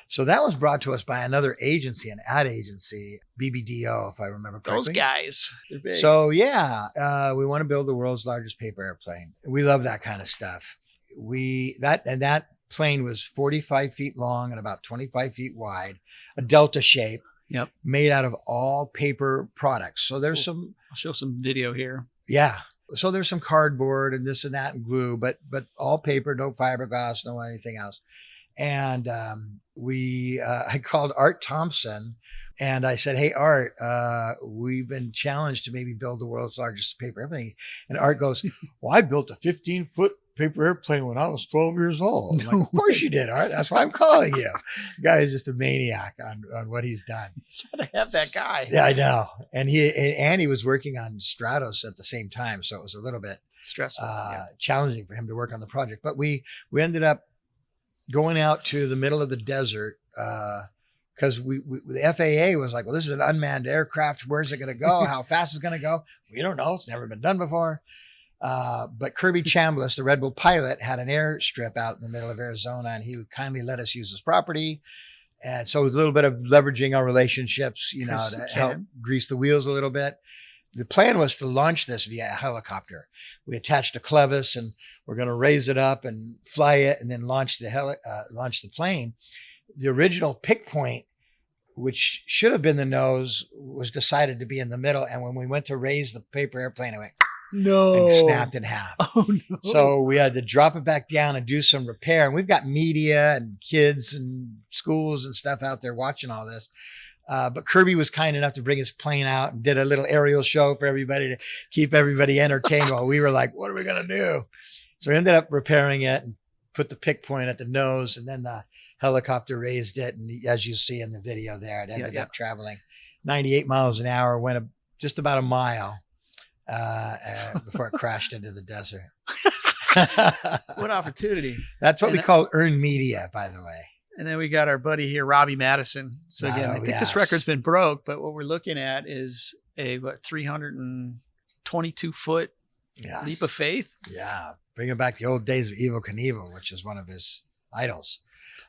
Speaker 1: So that was brought to us by another agency, an ad agency, BBDO, if I remember correctly.
Speaker 4: Those guys. They're big.
Speaker 1: So yeah, we want to build the world's largest paper airplane. We love that kind of stuff. That plane was 45 feet long and about 25 feet wide, a delta shape.
Speaker 4: Yep.
Speaker 1: Made out of all paper products. So there's I'll
Speaker 4: show some video here.
Speaker 1: Yeah. So there's some cardboard and this and that and glue, but all paper, no fiberglass, no anything else. And I called Art Thompson and I said, hey, Art, we've been challenged to maybe build the world's largest paper airplane. And Art goes, well, I built a 15-foot paper airplane when I was 12 years old. I'm like, of course you did, Art. That's why I'm calling you. The guy is just a maniac on what he's done.
Speaker 4: You gotta have that guy.
Speaker 1: Yeah, I know. And he was working on Stratos at the same time. So it was a little bit
Speaker 4: stressful,
Speaker 1: challenging for him to work on the project. But we ended up going out to the middle of the desert because the FAA was like, well, this is an unmanned aircraft. Where's it going to go? How fast is it going to go? We don't know. It's never been done before. But Kirby Chambliss, the Red Bull pilot, had an airstrip out in the middle of Arizona, and he would kindly let us use his property. And so it was a little bit of leveraging our relationships, to help grease the wheels a little bit. The plan was to launch this via a helicopter. We attached a clevis, and we're going to raise it up and fly it, and then launch the plane. The original pick point, which should have been the nose, was decided to be in the middle. And when we went to raise the paper airplane, it went and snapped in half. Oh no! So we had to drop it back down and do some repair. And we've got media and kids and schools and stuff out there watching all this. But Kirby was kind enough to bring his plane out and did a little aerial show for everybody to keep everybody entertained while we were like, what are we going to do? So we ended up repairing it and put the pick point at the nose, and then the helicopter raised it. And as you see in the video there, it ended up traveling 98 miles an hour, went just about a mile before it crashed into the desert.
Speaker 4: What opportunity.
Speaker 1: That's what we call earned media, by the way.
Speaker 4: And then we got our buddy here, Robbie Madison. So again, I think this record's been broke, but what we're looking at is a 322 foot leap of faith. Yeah.
Speaker 1: Bringing back the old days of Evel Knievel, which is one of his idols.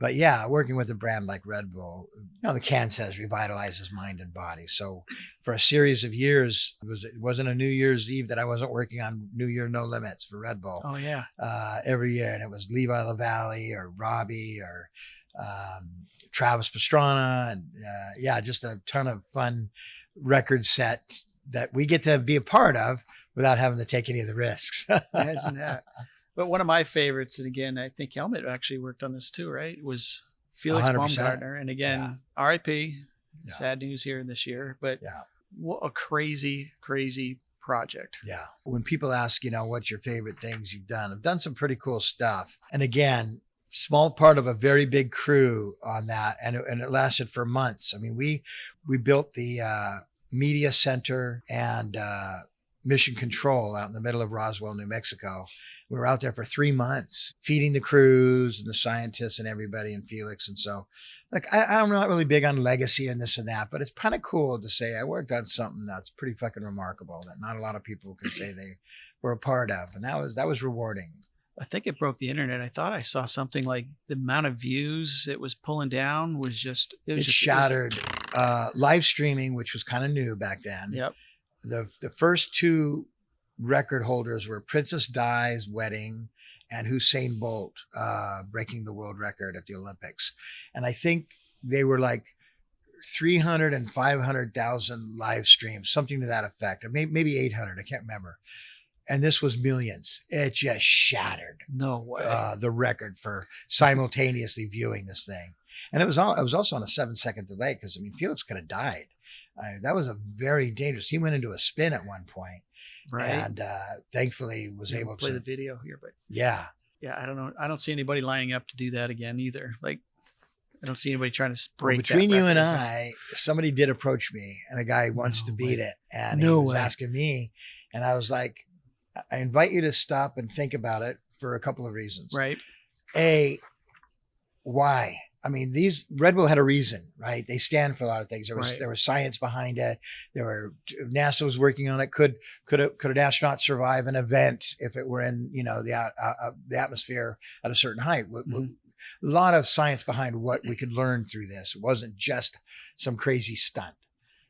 Speaker 1: But yeah, working with a brand like Red Bull, the can says revitalizes mind and body. So for a series of years, it wasn't a New Year's Eve that I wasn't working on New Year No Limits for Red Bull.
Speaker 4: Oh yeah.
Speaker 1: Every year. And it was Levi LaValle or Robbie or Travis Pastrana. And just a ton of fun record set that we get to be a part of without having to take any of the risks.
Speaker 4: Isn't that? But one of my favorites, and again, I think Helmet actually worked on this too, right? Was Felix
Speaker 1: 100%.
Speaker 4: Baumgartner. And again, RIP, sad news here this year, but what a crazy, crazy project.
Speaker 1: Yeah. When people ask, what's your favorite things you've done, I've done some pretty cool stuff. And again, small part of a very big crew on that. And it lasted for months. I mean, we built the media center and mission control out in the middle of Roswell, New Mexico. We were out there for 3 months feeding the crews and the scientists and everybody and Felix. And so I'm not really big on legacy and this and that, but it's kind of cool to say I worked on something that's pretty fucking remarkable that not a lot of people can say they were a part of. And that was rewarding.
Speaker 4: I think it broke the internet. I thought I saw something like the amount of views it was pulling down was just,
Speaker 1: it shattered. Live streaming, which was kind of new back then.
Speaker 4: Yep.
Speaker 1: The first 2 record holders were Princess Di's wedding and Usain Bolt breaking the world record at the Olympics. And I think they were like 300 and 500,000 live streams, something to that effect, or maybe 800. I can't remember. And this was millions. It just shattered
Speaker 4: no way
Speaker 1: the record for simultaneously viewing this thing. And it was also on a 7-second delay because, I mean, Felix could have died. That was a very dangerous. He went into a spin at one point,
Speaker 4: right?
Speaker 1: And thankfully was able
Speaker 4: play
Speaker 1: to
Speaker 4: the video here. But
Speaker 1: yeah.
Speaker 4: I don't know. I don't see anybody lining up to do that again either. Like, I don't see anybody trying to break.
Speaker 1: Between
Speaker 4: that
Speaker 1: you and
Speaker 4: record.
Speaker 1: I, somebody did approach me, and a guy wants to beat it, and he
Speaker 4: No
Speaker 1: was
Speaker 4: way.
Speaker 1: asking me, and I was like, I invite you to stop and think about it for a couple of reasons.
Speaker 4: Right.
Speaker 1: A, why? I mean, these Red Bull had a reason, right? They stand for a lot of things. There was science behind it. NASA was working on it. Could an astronaut survive an event if it were in the atmosphere at a certain height?
Speaker 4: Mm-hmm.
Speaker 1: A lot of science behind what we could learn through this. It wasn't just some crazy stunt.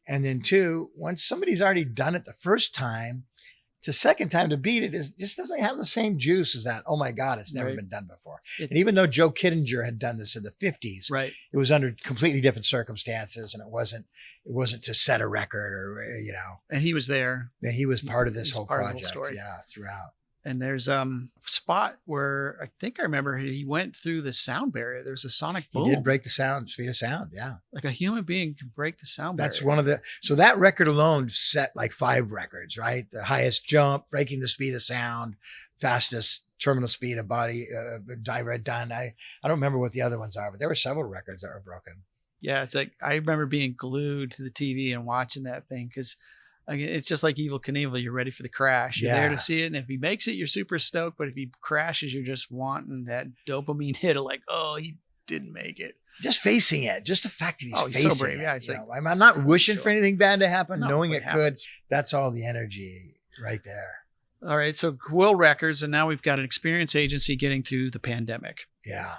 Speaker 1: And then 2, once somebody's already done it the first time, the second time to beat it just doesn't have the same juice as that. Oh my God, it's never been done before. And even though Joe Kittinger had done this in the 50s,
Speaker 4: right,
Speaker 1: it was under completely different circumstances, and it wasn't to set a record or
Speaker 4: And he was there.
Speaker 1: And he was part of this whole
Speaker 4: part of the
Speaker 1: project,
Speaker 4: whole story.
Speaker 1: yeah, throughout.
Speaker 4: And there's a spot where I think I remember he went through the sound barrier. There's a sonic boom.
Speaker 1: He did break the speed of sound. Yeah.
Speaker 4: Like a human being can break the sound barrier.
Speaker 1: That's so that record alone set like 5 records, right? The highest jump, breaking the speed of sound, fastest terminal speed of body, dive done. I don't remember what the other ones are, but there were several records that were broken.
Speaker 4: Yeah. It's like, I remember being glued to the TV and watching that thing because it's just like Evel Knievel. You're ready for the crash. You're there to see it. And if he makes it, you're super stoked. But if he crashes, you're just wanting that dopamine hit of like, oh, he didn't make it.
Speaker 1: Just facing it. Just the fact that he's facing
Speaker 4: so brave.
Speaker 1: it.
Speaker 4: Yeah, it's like,
Speaker 1: I'm not wishing for anything bad to happen, knowing it could. That's all the energy right there.
Speaker 4: All right. So Quill Records. And now we've got an experience agency getting through the pandemic.
Speaker 1: Yeah.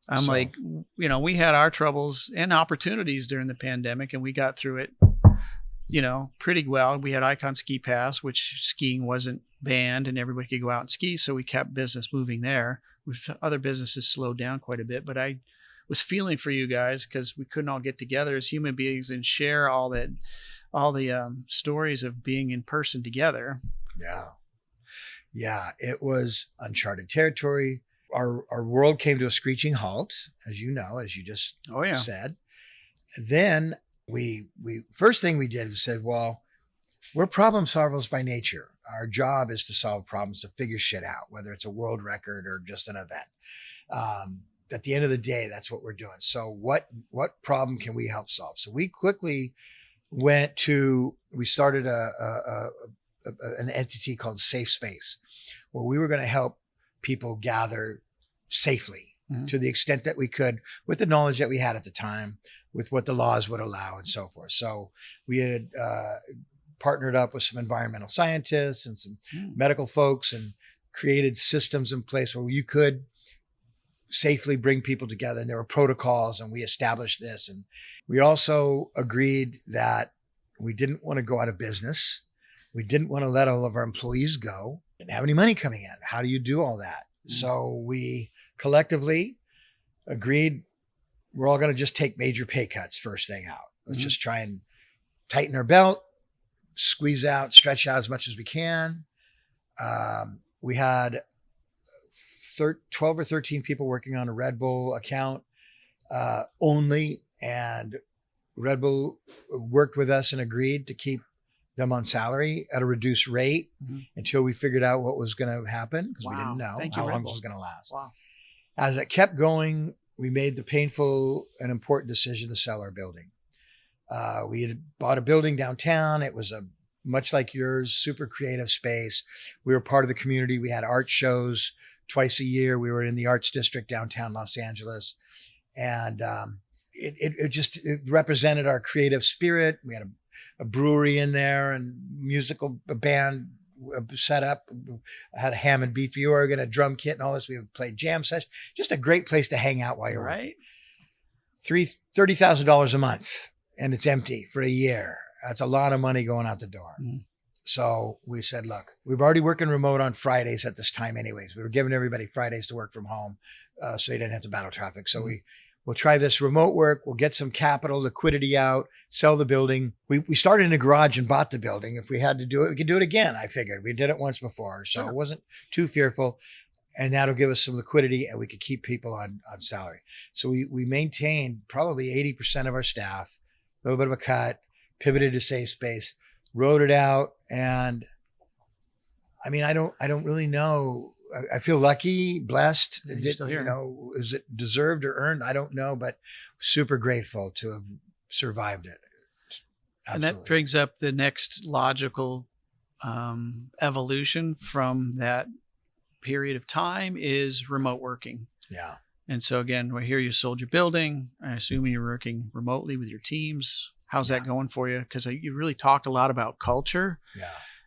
Speaker 4: I'm like, we had our troubles and opportunities during the pandemic, and we got through it, pretty well. We had Icon Ski Pass, which skiing wasn't banned and everybody could go out and ski. So we kept business moving there. Other businesses slowed down quite a bit, but I was feeling for you guys because we couldn't all get together as human beings and share all the stories of being in person together.
Speaker 1: Yeah. Yeah. It was uncharted territory. Our world came to a screeching halt, as you know, as you just said. Then we first thing we did was said, well, we're problem solvers by nature. Our job is to solve problems, to figure shit out, whether it's a world record or just an event. At the end of the day, that's what we're doing. So what problem can we help solve? So we quickly we started an entity called Safe Space, where we were going to help people gather safely to the extent that we could with the knowledge that we had at the time, with what the laws would allow and so forth. So we had partnered up with some environmental scientists and some medical folks and created systems in place where you could safely bring people together. And there were protocols, and we established this. And we also agreed that we didn't want to go out of business. We didn't want to let all of our employees go. Didn't have any money coming in. How do you do all that? So we collectively agreed we're all going to just take major pay cuts first thing out. Let's just try and tighten our belt, squeeze out, stretch out as much as we can. We had 12 or 13 people working on a Red Bull account only, and Red Bull worked with us and agreed to keep them on salary at a reduced rate until we figured out what was going to happen, because we didn't know how long this was going to last.
Speaker 4: Wow.
Speaker 1: As it kept going, we made the painful and important decision to sell our building. We had bought a building downtown. It was a much like yours, super creative space. We were part of the community. We had art shows twice a year. We were in the arts district downtown Los Angeles. And it represented our creative spirit. We had a brewery in there and musical band set up. I had a Hammond B3 organ, a drum kit and all this. We would play jam sessions. Just a great place to hang out while you're
Speaker 4: right.
Speaker 1: $30,000 a month, and it's empty for a year. That's a lot of money going out the door. So we said, look, we've already working remote on Fridays at this time anyways. We were giving everybody Fridays to work from home so they didn't have to battle traffic. So we'll try this remote work. We'll get some capital, liquidity out, sell the building. We started in a garage and bought the building. If we had to do it, we could do it again, I figured. We did it once before, so it wasn't too fearful. And that'll give us some liquidity and we could keep people on salary. So we maintained probably 80% of our staff, a little bit of a cut, pivoted to safe space, wrote it out. And I mean, I don't really know. I feel lucky, blessed.
Speaker 4: You're still here.
Speaker 1: You know, is it deserved or earned? I don't know, but super grateful to have survived it. Absolutely.
Speaker 4: And that brings up the next logical evolution from that period of time is remote working.
Speaker 1: Yeah.
Speaker 4: And so again, I hear you sold your building. I assume you're working remotely with your teams. How's that going for you? Because you really talked a lot about culture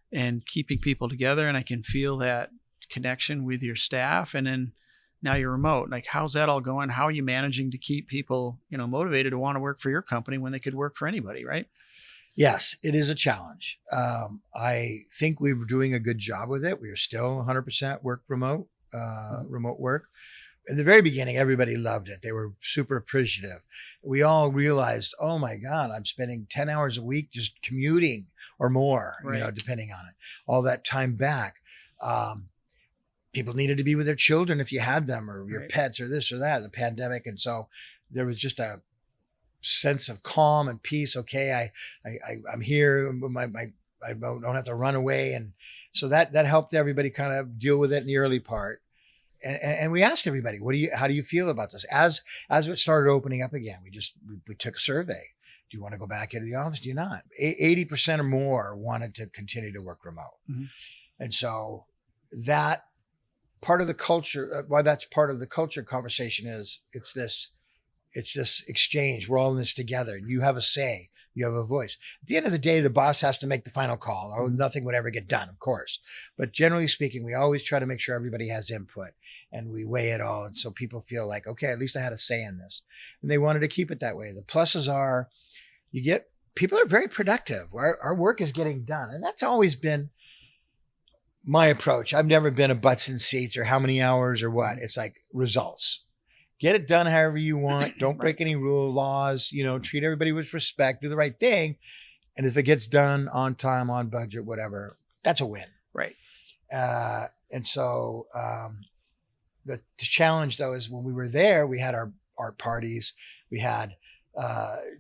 Speaker 4: and keeping people together. And I can feel that connection with your staff. And then now you're remote. Like, how's that all going? How are you managing to keep people, motivated to want to work for your company when they could work for anybody, right?
Speaker 1: Yes, it is a challenge. I think we're doing a good job with it. We are still 100% remote work. In the very beginning, everybody loved it. They were super appreciative. We all realized, oh my God, I'm spending 10 hours a week just commuting or more, depending on it. All that time back. People needed to be with their children if you had them, or your pets, or this or that, the pandemic. And so there was just a sense of calm and peace. Okay, I'm here. I don't have to run away. And so that helped everybody kind of deal with it in the early part. And we asked everybody, how do you feel about this? As it started opening up again, we took a survey. Do you want to go back into the office? Do you not? 80% or more wanted to continue to work remote. And so that part of the culture, why that's part of the culture conversation is it's this exchange. We're all in this together. You have a say. You have a voice. At the end of the day, the boss has to make the final call, or nothing would ever get done, of course. But generally speaking, we always try to make sure everybody has input and we weigh it all. And so people feel like, okay, at least I had a say in this. And they wanted to keep it that way. The pluses are people are very productive. Our work is getting done. And that's always been my approach. I've never been a butts in seats or how many hours or what. It's like results. Get it done however you want. Don't break any laws, treat everybody with respect, do the right thing. And if it gets done on time, on budget, whatever, that's a win.
Speaker 4: Right.
Speaker 1: And so the challenge though, is when we were there, we had our art parties, we had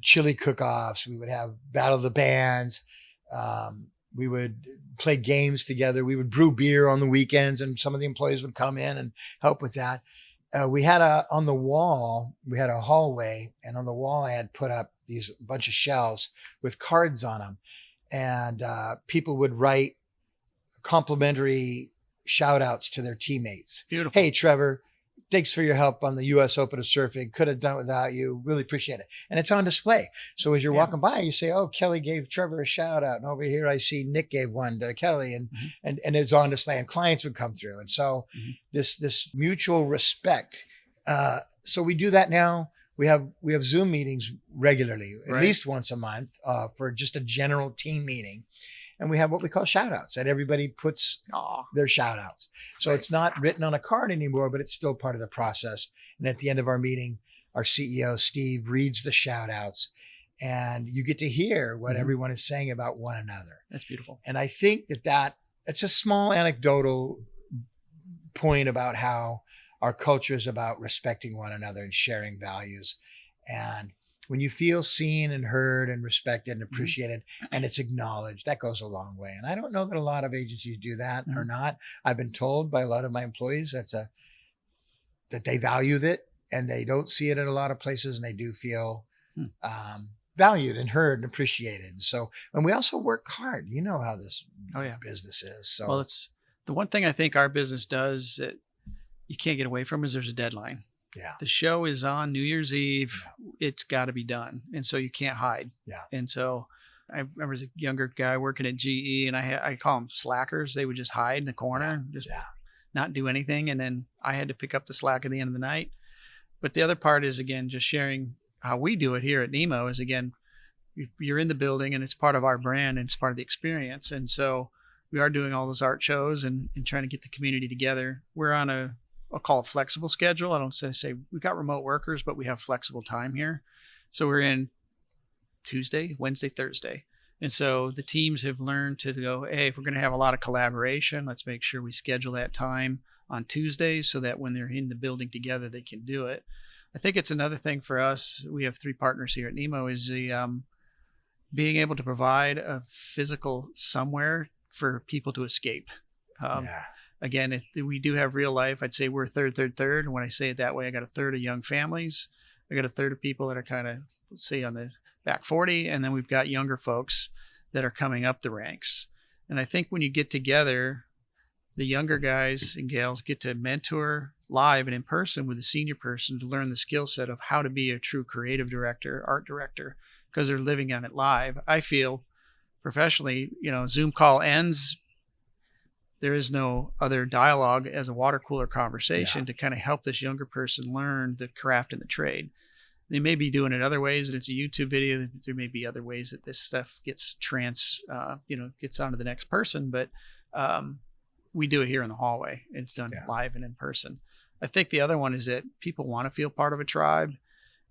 Speaker 1: chili cook-offs, we would have battle of the bands. We would play games together. We would brew beer on the weekends and some of the employees would come in and help with that. We had a hallway, and on the wall I had put up these bunch of shelves with cards on them, and people would write complimentary shout outs to their teammates.
Speaker 4: Beautiful.
Speaker 1: Hey, Trevor, thanks for your help on the U.S. Open of surfing. Could have done it without you. Really appreciate it. And it's on display. So as you're walking by, you say, oh, Kelly gave Trevor a shout out. And over here, I see Nick gave one to Kelly, and it's on display, and clients would come through. And so this mutual respect. So we do that now. We have Zoom meetings regularly, at least once a month, for just a general team meeting. And we have what we call shout outs, and everybody puts their shout outs. So it's not written on a card anymore, but it's still part of the process. And at the end of our meeting, our CEO, Steve, reads the shout outs, and you get to hear what everyone is saying about one another.
Speaker 4: That's beautiful.
Speaker 1: And I think it's a small anecdotal point about how our culture is about respecting one another and sharing values. And when you feel seen and heard and respected and appreciated and it's acknowledged, that goes a long way. And I don't know that a lot of agencies do that or not. I've been told by a lot of my employees that they value it and they don't see it at a lot of places, and they do feel valued and heard and appreciated. So, and we also work hard. You know how this business is. So,
Speaker 4: well, it's the one thing I think our business does that you can't get away from is there's a deadline.
Speaker 1: Yeah.
Speaker 4: The show is on New Year's Eve. Yeah. It's got to be done. And so you can't hide. Yeah. And so I remember as a younger guy working at GE, and I call them slackers. They would just hide in the corner, just not do anything. And then I had to pick up the slack at the end of the night. But the other part is, again, just sharing how we do it here at Nemo is, again, you're in the building and it's part of our brand and it's part of the experience. And so we are doing all those art shows and trying to get the community together. We're on I'll call it flexible schedule. I don't say we got remote workers, but we have flexible time here. So we're in Tuesday, Wednesday, Thursday. And so the teams have learned to go, hey, if we're going to have a lot of collaboration, let's make sure we schedule that time on Tuesdays so that when they're in the building together, they can do it. I think it's another thing for us. We have 3 partners here at Nemo is the being able to provide a physical somewhere for people to escape. Again, if we do have real life, I'd say we're third. And when I say it that way, I got a third of young families. I got a third of people that are kind of, let's say, on the back 40. And then we've got younger folks that are coming up the ranks. And I think when you get together, the younger guys and gals get to mentor live and in person with the senior person to learn the skill set of how to be a true creative director, art director, because they're living on it live. I feel professionally, Zoom call ends. There is no other dialogue as a water cooler conversation to kind of help this younger person learn the craft and the trade. They may be doing it other ways, and it's a YouTube video. There may be other ways that this stuff gets gets onto the next person, but we do it here in the hallway. It's done live and in person. I think the other one is that people want to feel part of a tribe,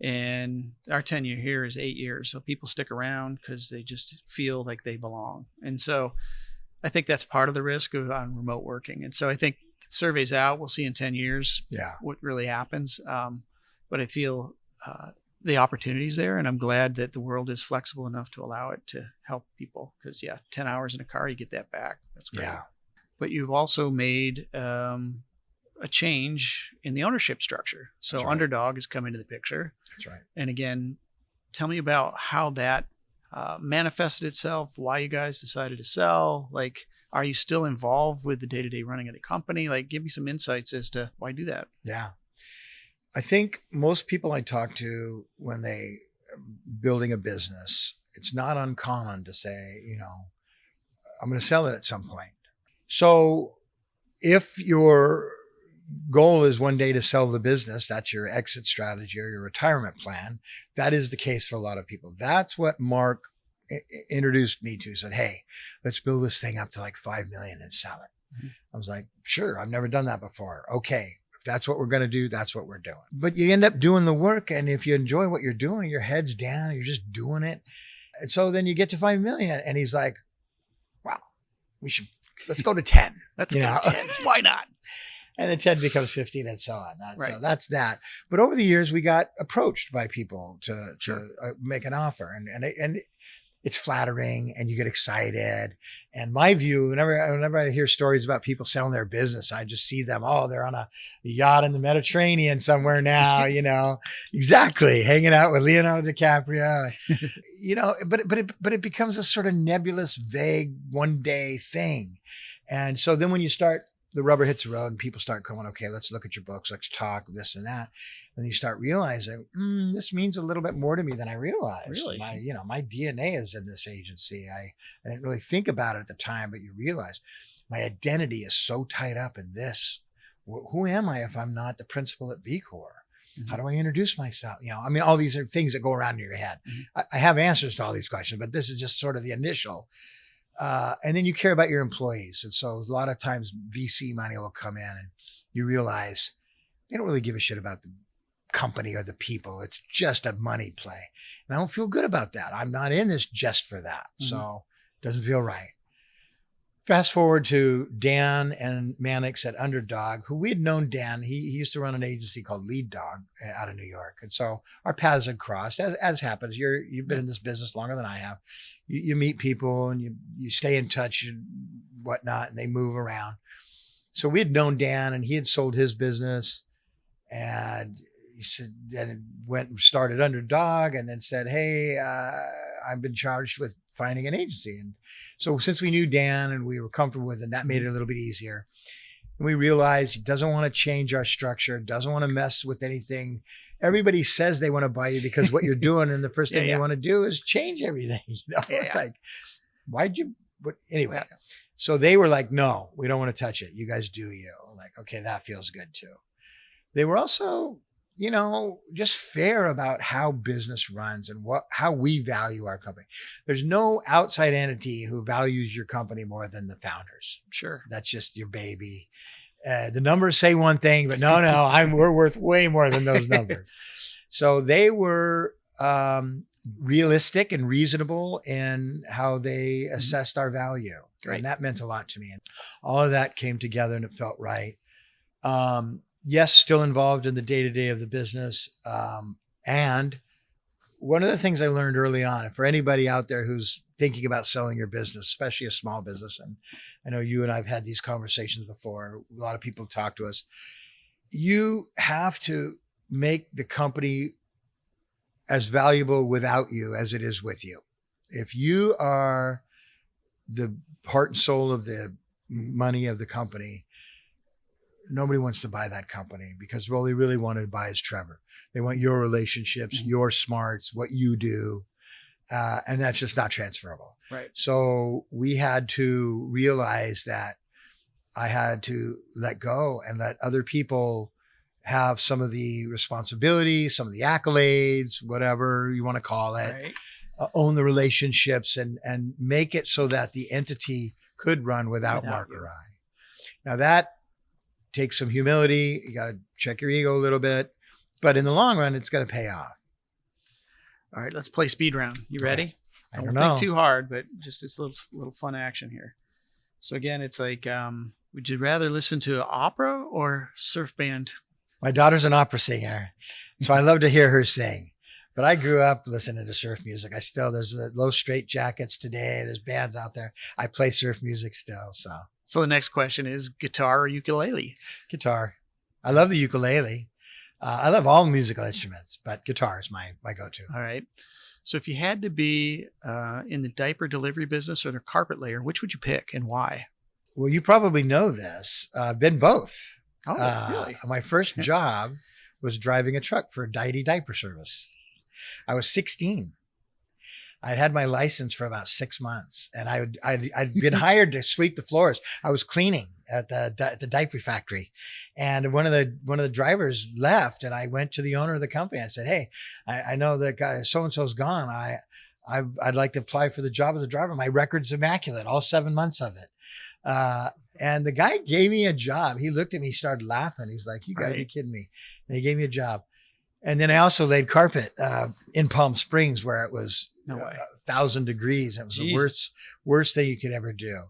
Speaker 4: and our tenure here is 8 years. So people stick around because they just feel like they belong. And so I think that's part of the risk on remote working. And so I think surveys out, we'll see in 10 years what really happens. But I feel the opportunity's there, and I'm glad that the world is flexible enough to allow it to help people. Because 10 hours in a car, you get that back. That's great. Yeah. But you've also made a change in the ownership structure. So Underdog has come into the picture. That's right. And again, tell me about how that manifested itself, why you guys decided to sell. Like, are you still involved with the day-to-day running of the company? Like, give me some insights as to why do that.
Speaker 1: Yeah. I think most people I talk to when they building a business, it's not uncommon to say, I'm going to sell it at some point. So if your goal is one day to sell the business, that's your exit strategy or your retirement plan, that is the case for a lot of people. That's what Mark introduced me to, said, hey, let's build this thing up to like 5 million and sell it. Mm-hmm. I was like, sure, I've never done that before. Okay, if that's what we're going to do, that's what we're doing. But you end up doing the work. And if you enjoy what you're doing, your head's down, you're just doing it. And so then you get to 5 million and he's like, wow, let's go to 10.
Speaker 4: Let's go to 10. Why not?
Speaker 1: And then 10 becomes 15 and so on. So that's that. But over the years, we got approached by people to make an offer. And it's flattering and you get excited. And my view, whenever I hear stories about people selling their business, I just see them, they're on a yacht in the Mediterranean somewhere now, exactly, hanging out with Leonardo DiCaprio, but it becomes a sort of nebulous, vague, one day thing. And so then when you start, the rubber hits the road and people start going, okay, let's look at your books, let's talk this and that. And you start realizing, this means a little bit more to me than I realized. Really? My DNA is in this agency. I didn't really think about it at the time, but you realize my identity is so tied up in this. Who am I if I'm not the principal at BeCore? Mm-hmm. How do I introduce myself? All these are things that go around in your head. Mm-hmm. I have answers to all these questions, but this is just sort of the initial. And then you care about your employees. And so a lot of times VC money will come in and you realize they don't really give a shit about the company or the people. It's just a money play. And I don't feel good about that. I'm not in this just for that. Mm-hmm. So it doesn't feel right. Fast forward to Dan and Mannix at Underdog, who we had known Dan. He used to run an agency called Lead Dog out of New York. And so our paths had crossed, as happens. You've been in this business longer than I have. You meet people and you stay in touch and whatnot, and they move around. So we had known Dan, and he had sold his business. And he said, then went and started Underdog, and then said, hey, I've been charged with finding an agency. And so since we knew Dan and we were comfortable with him, that made it a little bit easier. And we realized he doesn't want to change our structure, doesn't want to mess with anything. Everybody says they want to buy you because what you're doing, and the first thing you want to do is change everything. It's like, why'd you, but anyway. So they were like, no, we don't want to touch it. You guys do you. Like, okay, that feels good too. They were also, just fair about how business runs and how we value our company. There's no outside entity who values your company more than the founders.
Speaker 4: Sure.
Speaker 1: That's just your baby. The numbers say one thing, but no, we're worth way more than those numbers. So they were realistic and reasonable in how they assessed our value. Right. And that meant a lot to me. And all of that came together and it felt right. Yes, still involved in the day-to-day of the business. And one of the things I learned early on, and for anybody out there who's thinking about selling your business, especially a small business, and I know you and I've had these conversations before, a lot of people talk to us, you have to make the company as valuable without you as it is with you. If you are the heart and soul of the money of the company, nobody wants to buy that company because all they really want to buy is Trevor. They want your relationships, your smarts, what you do. And that's just not transferable.
Speaker 4: Right.
Speaker 1: So we had to realize that I had to let go and let other people have some of the responsibility, some of the accolades, whatever you want to call it,
Speaker 4: Right.
Speaker 1: Own the relationships and make it so that the entity could run without Mark or I. Now that takes some humility. You got to check your ego a little bit, but in the long run, it's going to pay off.
Speaker 4: All right, let's play speed round. You ready?
Speaker 1: I don't
Speaker 4: think
Speaker 1: know.
Speaker 4: too hard, but just this little fun action here. So again, it's like, would you rather listen to an opera or surf band?
Speaker 1: My daughter's an opera singer, so I love to hear her sing. But I grew up listening to surf music. There's low straight jackets today. There's bands out there. I play surf music still.
Speaker 4: So the next question is guitar or ukulele?
Speaker 1: Guitar. I love the ukulele. I love all musical instruments, but guitar is my go-to.
Speaker 4: All right. So if you had to be in the diaper delivery business or the carpet layer, which would you pick and why?
Speaker 1: Well, you probably know this. I've been both.
Speaker 4: Oh, really?
Speaker 1: My first job was driving a truck for Diety Diaper Service. I was 16. I'd had my license for about 6 months, and I'd been hired to sweep the floors. I was cleaning at the diaper factory, and one of the drivers left, and I went to the owner of the company. I said, "Hey, I know that guy so and so's gone. I'd like to apply for the job as a driver. My record's immaculate, all 7 months of it." And the guy gave me a job. He looked at me, started laughing. He's like, "You got to be kidding me!" And he gave me a job. And then I also laid carpet in Palm Springs where it was 1,000 degrees. It was the worst thing you could ever do.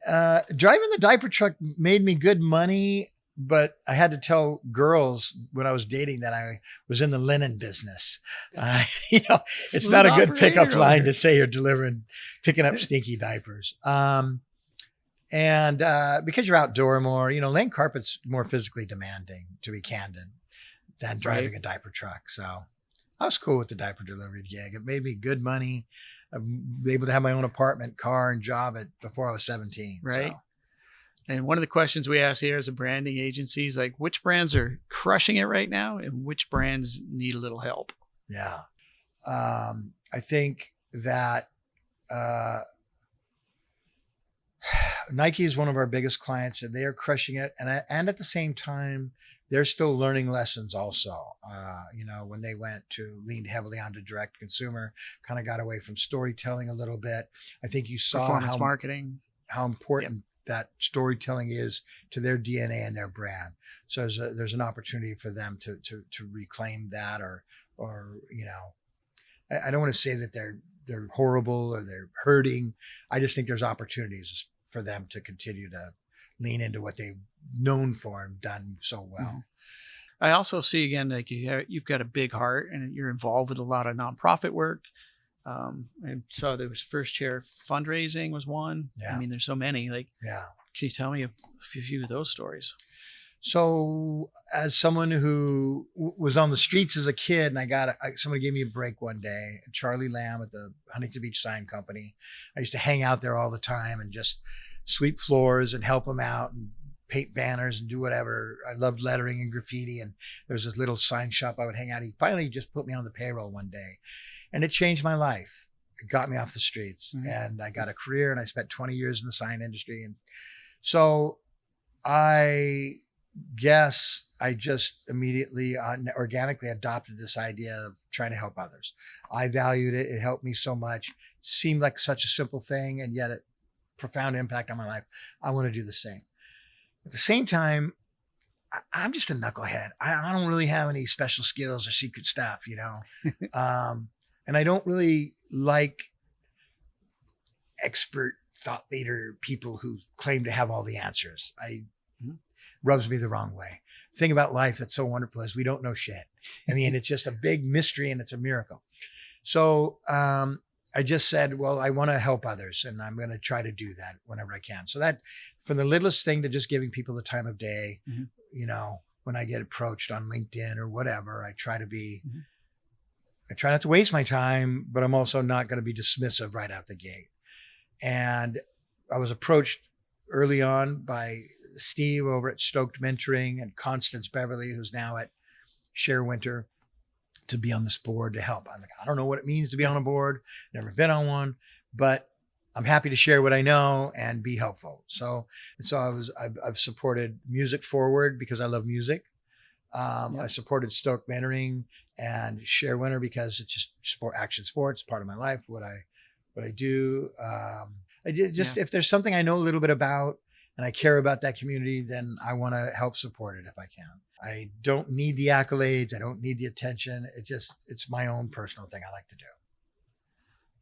Speaker 1: Driving the diaper truck made me good money, but I had to tell girls when I was dating that I was in the linen business. It's not a good pickup line to say you're picking up stinky diapers. And because you're outdoor more, laying carpet's more physically demanding, to be candid, than driving a diaper truck. So I was cool with the diaper delivery gig. It made me good money. I'm able to have my own apartment, car, and job before I was 17.
Speaker 4: Right.
Speaker 1: So.
Speaker 4: And one of the questions we ask here as a branding agency is like, which brands are crushing it right now and which brands need a little help?
Speaker 1: Yeah. I think that Nike is one of our biggest clients and they are crushing it. And at the same time, they're still learning lessons also. When they leaned heavily onto direct consumer, kind of got away from storytelling a little bit. I think you saw
Speaker 4: performance marketing,
Speaker 1: how important that storytelling is to their DNA and their brand. So there's an opportunity for them to reclaim that or I don't want to say that they're horrible or they're hurting. I just think there's opportunities for them to continue to lean into what they've known for and done so well.
Speaker 4: Mm-hmm. I also see again, like you've got a big heart and you're involved with a lot of nonprofit work. And so there was First Chair fundraising was one.
Speaker 1: Yeah.
Speaker 4: I mean, there's so many. Like,
Speaker 1: Yeah.
Speaker 4: can you tell me a few of those stories?
Speaker 1: So as someone who was on the streets as a kid, and somebody gave me a break one day, Charlie Lamb at the Huntington Beach Sign Company. I used to hang out there all the time and just sweep floors and help them out and paint banners and do whatever. I loved lettering and graffiti. And there was this little sign shop I would hang out. He finally just put me on the payroll one day, and it changed my life. It got me off the streets, and I got a career, and I spent 20 years in the sign industry. And so I guess I just immediately organically adopted this idea of trying to help others. I valued it. It helped me so much. It seemed like such a simple thing, and yet it profound impact on my life. I want to do the same. At the same time, I'm just a knucklehead. I don't really have any special skills or secret stuff, and I don't really like expert thought leader people who claim to have all the answers. Rubs me the wrong way. The thing about life that's so wonderful is we don't know shit. I mean, it's just a big mystery and it's a miracle. So I just said, well, I want to help others, and I'm going to try to do that whenever I can. So that from the littlest thing to just giving people the time of day, when I get approached on LinkedIn or whatever, I try not to waste my time, but I'm also not going to be dismissive right out the gate. And I was approached early on by Steve over at Stoked Mentoring and Constance Beverly, who's now at Share Winter, to be on this board to help. I'm like, I don't know what it means to be on a board, never been on one, but I'm happy to share what I know and be helpful. So I've supported Music Forward because I love music. I supported Stoked Mentoring and Share Winter because it's just action sports, part of my life, what I do. If there's something I know a little bit about and I care about that community, then I want to help support it if I can. I don't need the accolades. I don't need the attention. It's my own personal thing I like to do.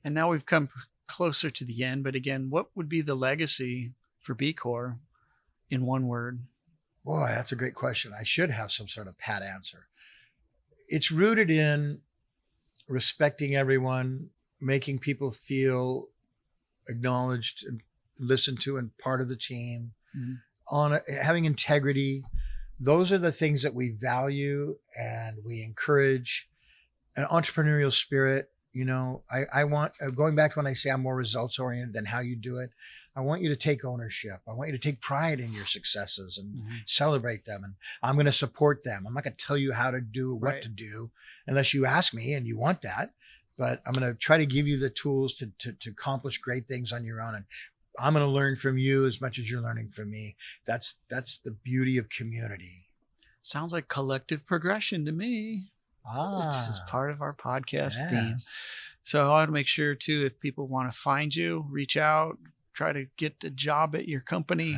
Speaker 4: And now we've come closer to the end, but again, what would be the legacy for BeCore in one word?
Speaker 1: Boy, that's a great question. I should have some sort of pat answer. It's rooted in respecting everyone, making people feel acknowledged and listened to and part of the team, having integrity. Those are the things that we value and we encourage. An entrepreneurial spirit. I want, going back to when I say I'm more results oriented than how you do it, I want you to take ownership. I want you to take pride in your successes and celebrate them. And I'm going to support them. I'm not going to tell you how to do what to do unless you ask me and you want that. But I'm going to try to give you the tools to accomplish great things on your own. And I'm going to learn from you as much as you're learning from me. That's the beauty of community.
Speaker 4: Sounds like collective progression to me. It's part of our podcast theme. So I want to make sure too, if people want to find you, reach out, try to get a job at your company,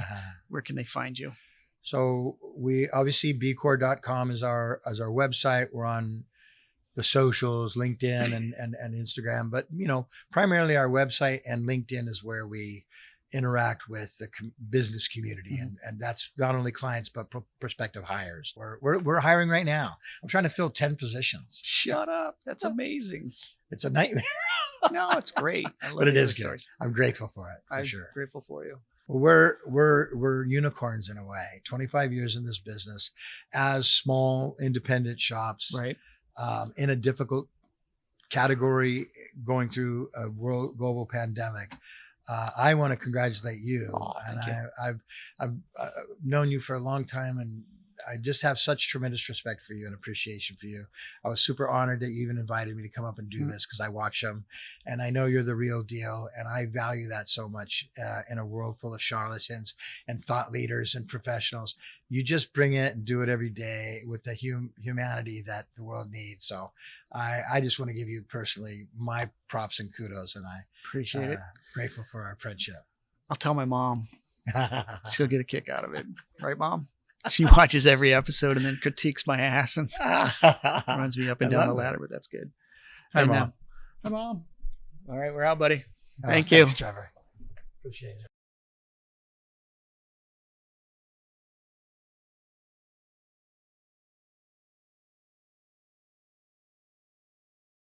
Speaker 4: where can they find you?
Speaker 1: So we obviously BeCore.com is our website. We're on the socials, LinkedIn and Instagram, but primarily our website and LinkedIn is where we interact with the business community. And that's not only clients, but prospective hires. We're hiring right now. I'm trying to fill 10 positions.
Speaker 4: Shut up. That's amazing.
Speaker 1: It's a nightmare.
Speaker 4: No, it's great. I love
Speaker 1: but it is good.
Speaker 4: Stories.
Speaker 1: I'm grateful for it.
Speaker 4: I'm
Speaker 1: sure.
Speaker 4: grateful for you.
Speaker 1: Well, we're unicorns in a way. 25 years in this business as small independent shops,
Speaker 4: right?
Speaker 1: In a difficult category, going through a global pandemic. I want to congratulate you.
Speaker 4: Thank you.
Speaker 1: I've known you for a long time, and I just have such tremendous respect for you and appreciation for you. I was super honored that you even invited me to come up and do this because I watch them and I know you're the real deal. And I value that so much in a world full of charlatans and thought leaders and professionals. You just bring it and do it every day with the humanity that the world needs. So I just want to give you personally my props and kudos, and I
Speaker 4: appreciate it.
Speaker 1: Grateful for our friendship.
Speaker 4: I'll tell my mom. She'll get a kick out of it. Right, Mom? She watches every episode and then critiques my ass and runs me up and down the ladder, but that's good.
Speaker 1: Hi, Mom.
Speaker 4: Hi, Mom. All right, we're out, buddy.
Speaker 1: Thanks,
Speaker 4: you.
Speaker 1: Trevor. Appreciate it.